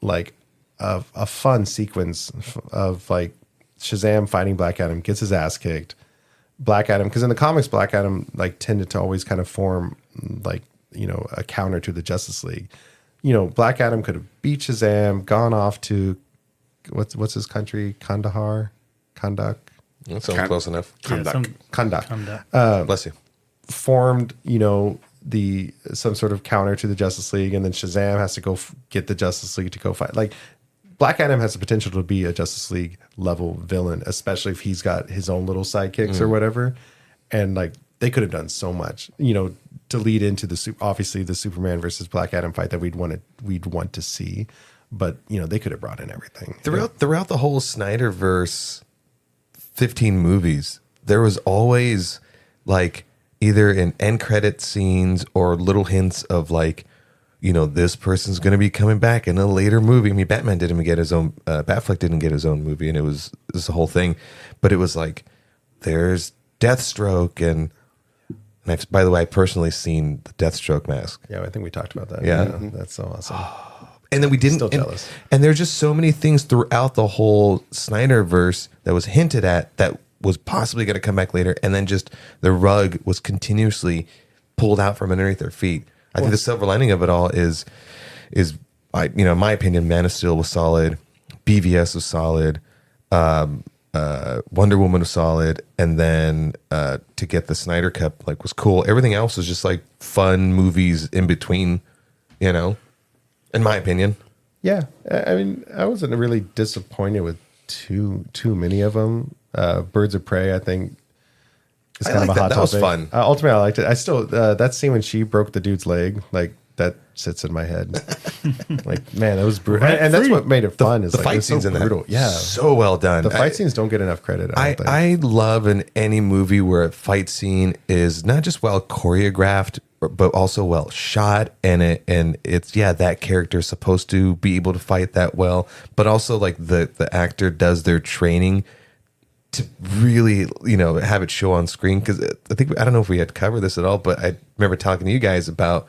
like a fun sequence of like Shazam fighting Black Adam, gets his ass kicked. Black Adam, because in the comics, Black Adam like tended to always kind of form like, a counter to the Justice League. Black Adam could have beat Shazam, gone off to what's his country? Kandak? That sounds close enough. Kandak. Bless you. Formed, some sort of counter to the Justice League, and then Shazam has to go get the Justice League to go fight. Like, Black Adam has the potential to be a Justice League level villain, especially if he's got his own little sidekicks or whatever. And like, they could have done so much, to lead into obviously the Superman versus Black Adam fight that we'd want to see. But they could have brought in everything Throughout the whole Snyderverse 15 movies, there was always like either in end credit scenes or little hints of like this person's going to be coming back in a later movie. I mean, Batman didn't get his own, Batfleck didn't get his own movie, and it was this whole thing. But it was like, there's Deathstroke, and by the way, I personally seen the Deathstroke mask. Yeah, I think we talked about that. Yeah. That's so awesome. And then we didn't. Still jealous. And there's just so many things throughout the whole Snyderverse that was hinted at that was possibly going to come back later, and then just the rug was continuously pulled out from underneath their feet. I think the silver lining of it all is in my opinion, Man of Steel was solid, BVS was solid, Wonder Woman was solid, and then to get the Snyder Cut was cool. Everything else was just like fun movies in between, in my opinion. Yeah, I mean, I wasn't really disappointed with too many of them. Birds of Prey, I think, is kind of a hot topic. That was fun. Ultimately, I liked it. I still that scene when she broke the dude's leg, that sits in my head. Man, that was brutal, and that's what made it fun. Is the fight scenes in brutal. that, so well done. The fight scenes don't get enough credit. I love in any movie where a fight scene is not just well choreographed, but also well shot, and it's that character is supposed to be able to fight that well, but also like the actor does their training to really have it show on screen. Because I don't know if we had covered this at all, but I remember talking to you guys about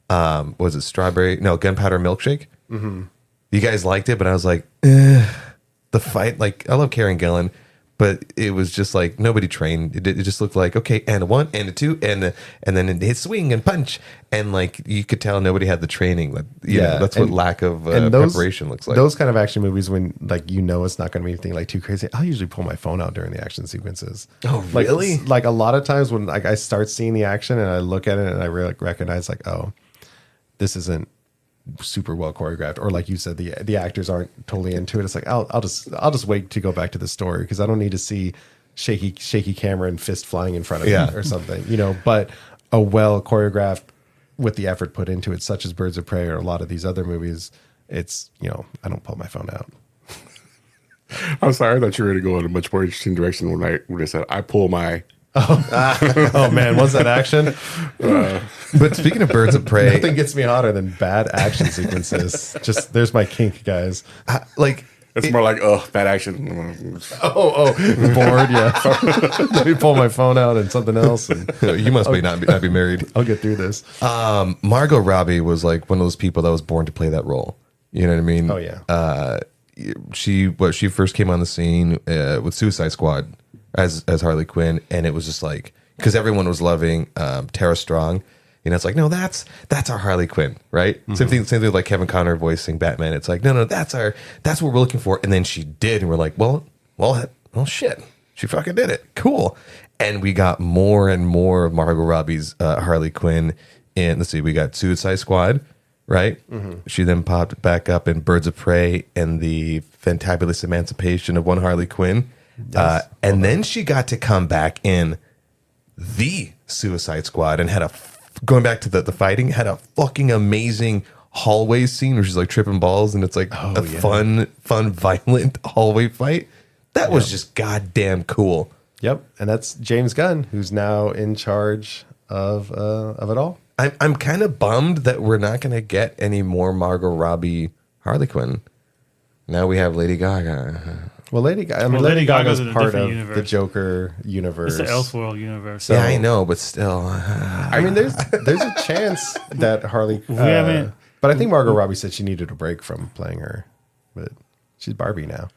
was it gunpowder milkshake? Mm-hmm. You guys liked it, but I was like, the fight, I love Karen Gillan, but it was just like nobody trained. It just looked like, okay, and a 1 and a 2 and then it hit swing and punch, and you could tell nobody had the training. That's what lack of preparation looks like. Those kind of action movies, when it's not going to be anything too crazy, I'll usually pull my phone out during the action sequences. Oh, really? A lot of times when I start seeing the action and I look at it and I really recognize oh, this isn't super well choreographed, or like you said, the actors aren't totally into it. It's I'll just wait to go back to the story, because I don't need to see shaky camera and fist flying in front of me or something, But a well choreographed, with the effort put into it, such as Birds of Prey or a lot of these other movies, it's I don't pull my phone out. I'm sorry, I thought you were going to go in a much more interesting direction when I said I pull my. Oh man, was that action? But speaking of Birds of Prey, nothing gets me hotter than bad action sequences. Just there's my kink, guys. It's more like bad action. Bored. Yeah, let me pull my phone out and something else. And you must not be married. I'll get through this. Margot Robbie was one of those people that was born to play that role. You know what I mean? Oh yeah. She first came on the scene with Suicide Squad as Harley Quinn, and it was just because everyone was loving Tara Strong. It's no, that's our Harley Quinn, right? Mm-hmm. Same thing with Kevin Conner voicing Batman. It's no, that's what we're looking for. And then she did, and we're like, well, shit, she fucking did it. Cool. And we got more and more of Margot Robbie's Harley Quinn. And let's see, we got Suicide Squad, right? Mm-hmm. She then popped back up in Birds of Prey and the Fantabulous Emancipation of One Harley Quinn. And then she got to come back in the Suicide Squad and had going back to the fighting, had a fucking amazing hallway scene where she's tripping balls, and it's fun, violent hallway fight. That was just goddamn cool. Yep. And that's James Gunn, who's now in charge of it all. I'm kind of bummed that we're not going to get any more Margot Robbie Harley Quinn. Now we have Lady Gaga. Well, Lady Gaga's part of universe. The Joker universe. It's the Elseworld universe. So, yeah, I know, but still. I mean, there's a chance that Harley... but I think Margot Robbie said she needed a break from playing her. But she's Barbie now.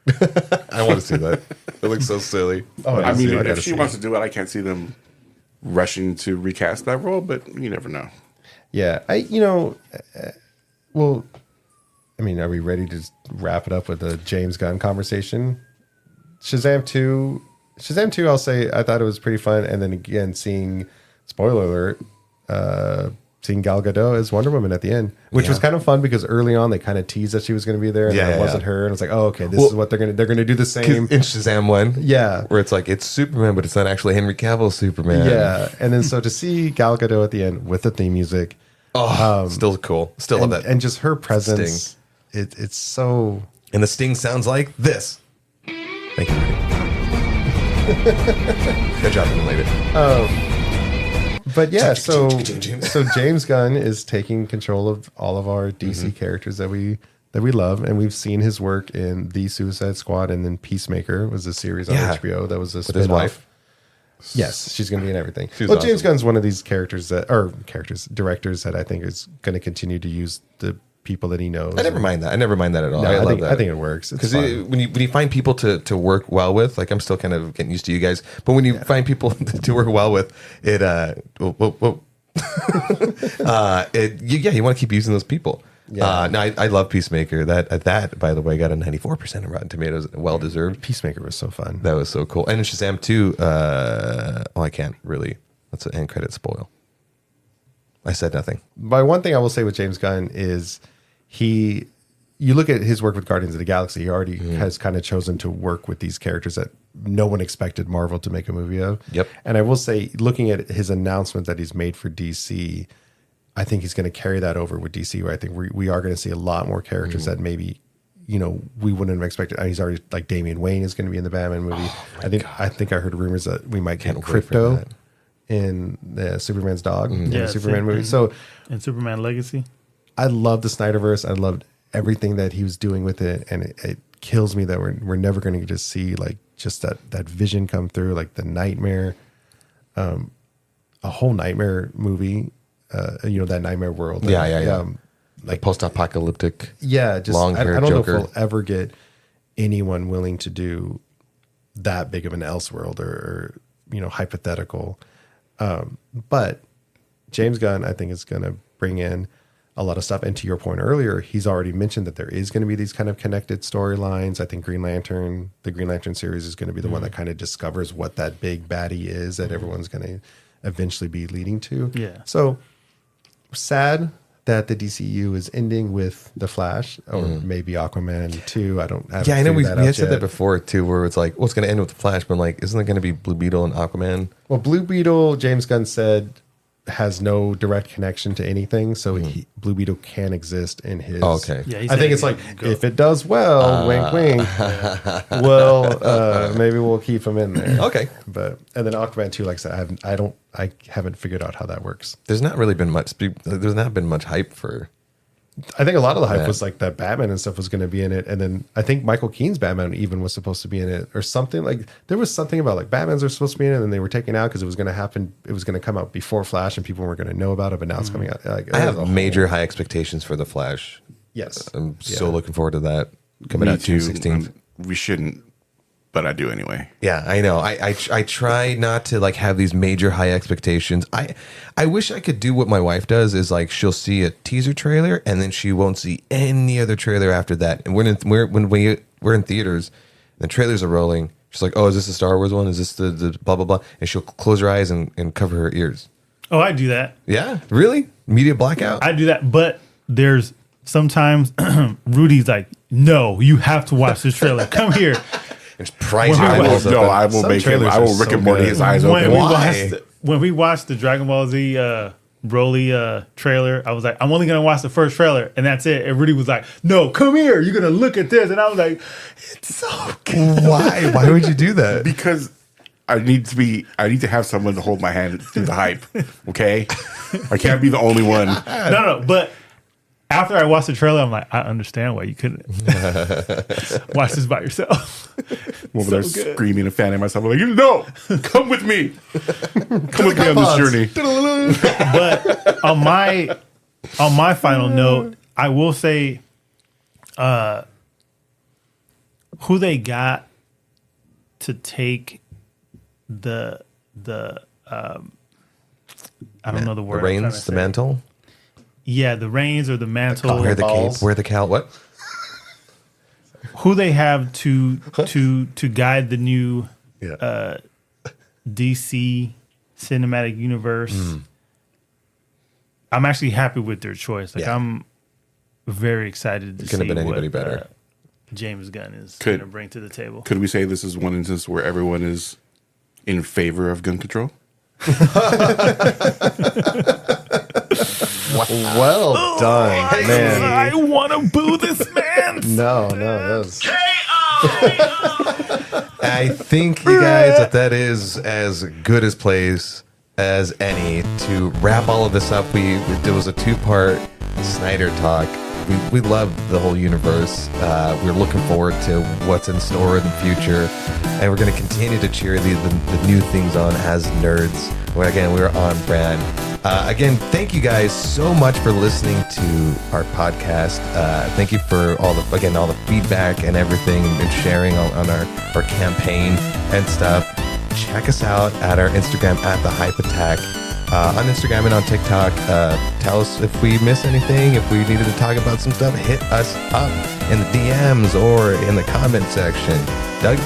I want to see that. It looks so silly. I mean, if she wants to do it, I can't see them rushing to recast that role, but you never know. Yeah. Well... I mean, are we ready to wrap it up with a James Gunn conversation? Shazam 2, I'll say I thought it was pretty fun. And then again, spoiler alert, seeing Gal Gadot as Wonder Woman at the end, which was kind of fun because early on they kind of teased that she was going to be there and it wasn't her. And it's oh, okay, this is what they're going to do the same. In Shazam 1. Yeah. Where it's it's Superman, but it's not actually Henry Cavill's Superman. Yeah. And then so to see Gal Gadot at the end with the theme music. Still cool. Still love that. And just her presence. Sting. It's so... And the sting sounds like this. Thank you. Good job, you later. But yeah, so James Gunn is taking control of all of our DC characters that we love, and we've seen his work in The Suicide Squad, and then Peacemaker was a series on HBO that was a With his wife. Yes, she's going to be in everything. She's Well, James awesome. Gunn's one of these directors that I think is going to continue to use the people that he knows. I never mind that. I never mind that at all. No, I I love think that. I think it works. It's Because fun. when you find people to work well with, like I'm still kind of getting used to you guys, but when you find people to work well with, it you want to keep using those people. Yeah. No, I love Peacemaker. That by the way got a 94% on Rotten Tomatoes, well deserved. Peacemaker was so fun. That was so cool. And in Shazam 2, I can't really. That's an end credit spoil. I said nothing. But one thing I will say with James Gunn is you look at his work with Guardians of the Galaxy, he already has kind of chosen to work with these characters that no one expected Marvel to make a movie of. Yep. And I will say, looking at his announcement that he's made for DC, I think he's going to carry that over with DC, where I think we are going to see a lot more characters that maybe, we wouldn't have expected. And he's already, like, Damian Wayne is going to be in the Batman movie. I think I heard rumors that we might get Can't wait for Crypto that. in the Superman's dog in Yeah, the Superman movie. and- So And Superman Legacy. I love the Snyderverse. I loved everything that he was doing with it, and it kills me that we're never going to just see like just that vision come through, like the Nightmare, a whole Nightmare movie. That Nightmare world. Yeah. Like Post-apocalyptic. yeah, just I long-haired don't Joker. know if we'll ever get anyone willing to do that big of an Elseworld or hypothetical. But James Gunn, I think, is going to bring in a lot of stuff. And to your point earlier, he's already mentioned that there is going to be these kind of connected storylines. I think the Green Lantern series is going to be the one that kind of discovers what that big baddie is that everyone's going to eventually be leading to. Yeah. So sad that the DCU is ending with The Flash or maybe Aquaman 2. I know we had said that before too, where it's like, well, it's going to end with the Flash, but like, isn't it going to be Blue Beetle and Aquaman? Well, Blue Beetle, James Gunn said, has no direct connection to anything, so Blue Beetle can exist in his. Oh, okay. Yeah, he I said think he it's like could go. if it does well, wink, wink. Well, maybe we'll keep him in there. Okay. and then Aquaman 2, like I said, I haven't figured out how that works. There's not really been much. There's not been much hype for. I think a lot of the hype Yeah. was like that Batman and stuff was going to be in it, and then I think Michael Keaton's Batman even was supposed to be in it, or something. Like there was something about like Batman's are supposed to be in it, and they were taken out because it was going to happen. It was going to come out before Flash, and people weren't going to know about it. But now it's coming out. Like, I it was a have whole- major high expectations for the Flash. Yes, I'm Yeah. so looking forward to that coming Me out too. June 16th. We shouldn't, but I do anyway. Yeah, I know. I try not to like have these major high expectations. I wish I could do what my wife does, is like she'll see a teaser trailer and then she won't see any other trailer after that. And when we're in theaters, and the trailers are rolling, she's like, "Oh, is this the Star Wars one? Is this the blah blah blah?" And she'll close her eyes and cover her ears. Oh, I do that. Yeah, really? Media blackout? I do that, but there's sometimes Rudy's like, "No, you have to watch this trailer. Come here." And just pries your Well, eyeballs No, open. I will Some make him. trailers I are will Rick so and Morty good. his eyes When open. we watched the Dragon Ball Z Broly trailer, I was like, I'm only gonna watch the first trailer, and that's it. And Rudy was like, "No, come here. You're gonna look at this." And I was like, "It's so good." Why? Why would you do that? Because I need to have someone to hold my hand through the hype. Okay, I can't be the only one. No. But after I watched the trailer, I'm like, I understand why you couldn't watch this by yourself. Over there So good. screaming and fanning myself. I'm like, no, come with me. Come with me on this journey. But on my final note, I will say, who they got to take the I don't know the The word. I'm trying to reins, the say. mantle, Yeah, the reins or the mantle. wear the cape, balls. wear the cowl. What? Who they have to guide the new Yeah. DC cinematic universe. I'm actually happy with their choice. Like Yeah. I'm very excited to see Couldn't have been anybody what, better. James Gunn is Could- going to bring to the table. Could we say this is one instance where everyone is in favor of gun control? Well done, man. I want to boo this man. No, that was I think you guys that is as good as plays as any to wrap all of this up. There was a 2-part Snyder talk. We love the whole universe. We're looking forward to what's in store in the future, and we're going to continue to cheer the new things on as nerds. Again, we're on brand. Again, thank you guys so much for listening to our podcast. Thank you for all the feedback and everything, and sharing on our campaign and stuff. Check us out at our Instagram at The Hype Attack. On Instagram and on TikTok. Tell us if we miss anything, if we needed to talk about some stuff. Hit us up in the DMs or in the comment section. Doug?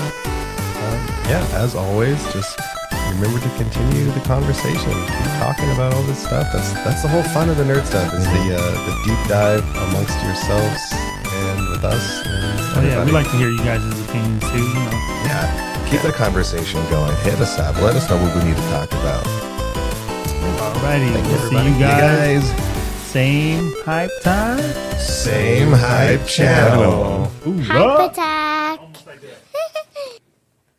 Yeah, as always, just remember to continue the conversation. Keep talking about all this stuff. That's the whole fun of the nerd stuff, is the deep dive amongst yourselves and with us. And Oh yeah, we like to hear you guys' opinions too. Yeah, keep the conversation going. Hit us up. Let us know what we need to talk about. Alrighty, Thank you, we'll see everybody. you guys. Same hype time. Same hype channel. Ooh, Hype attack.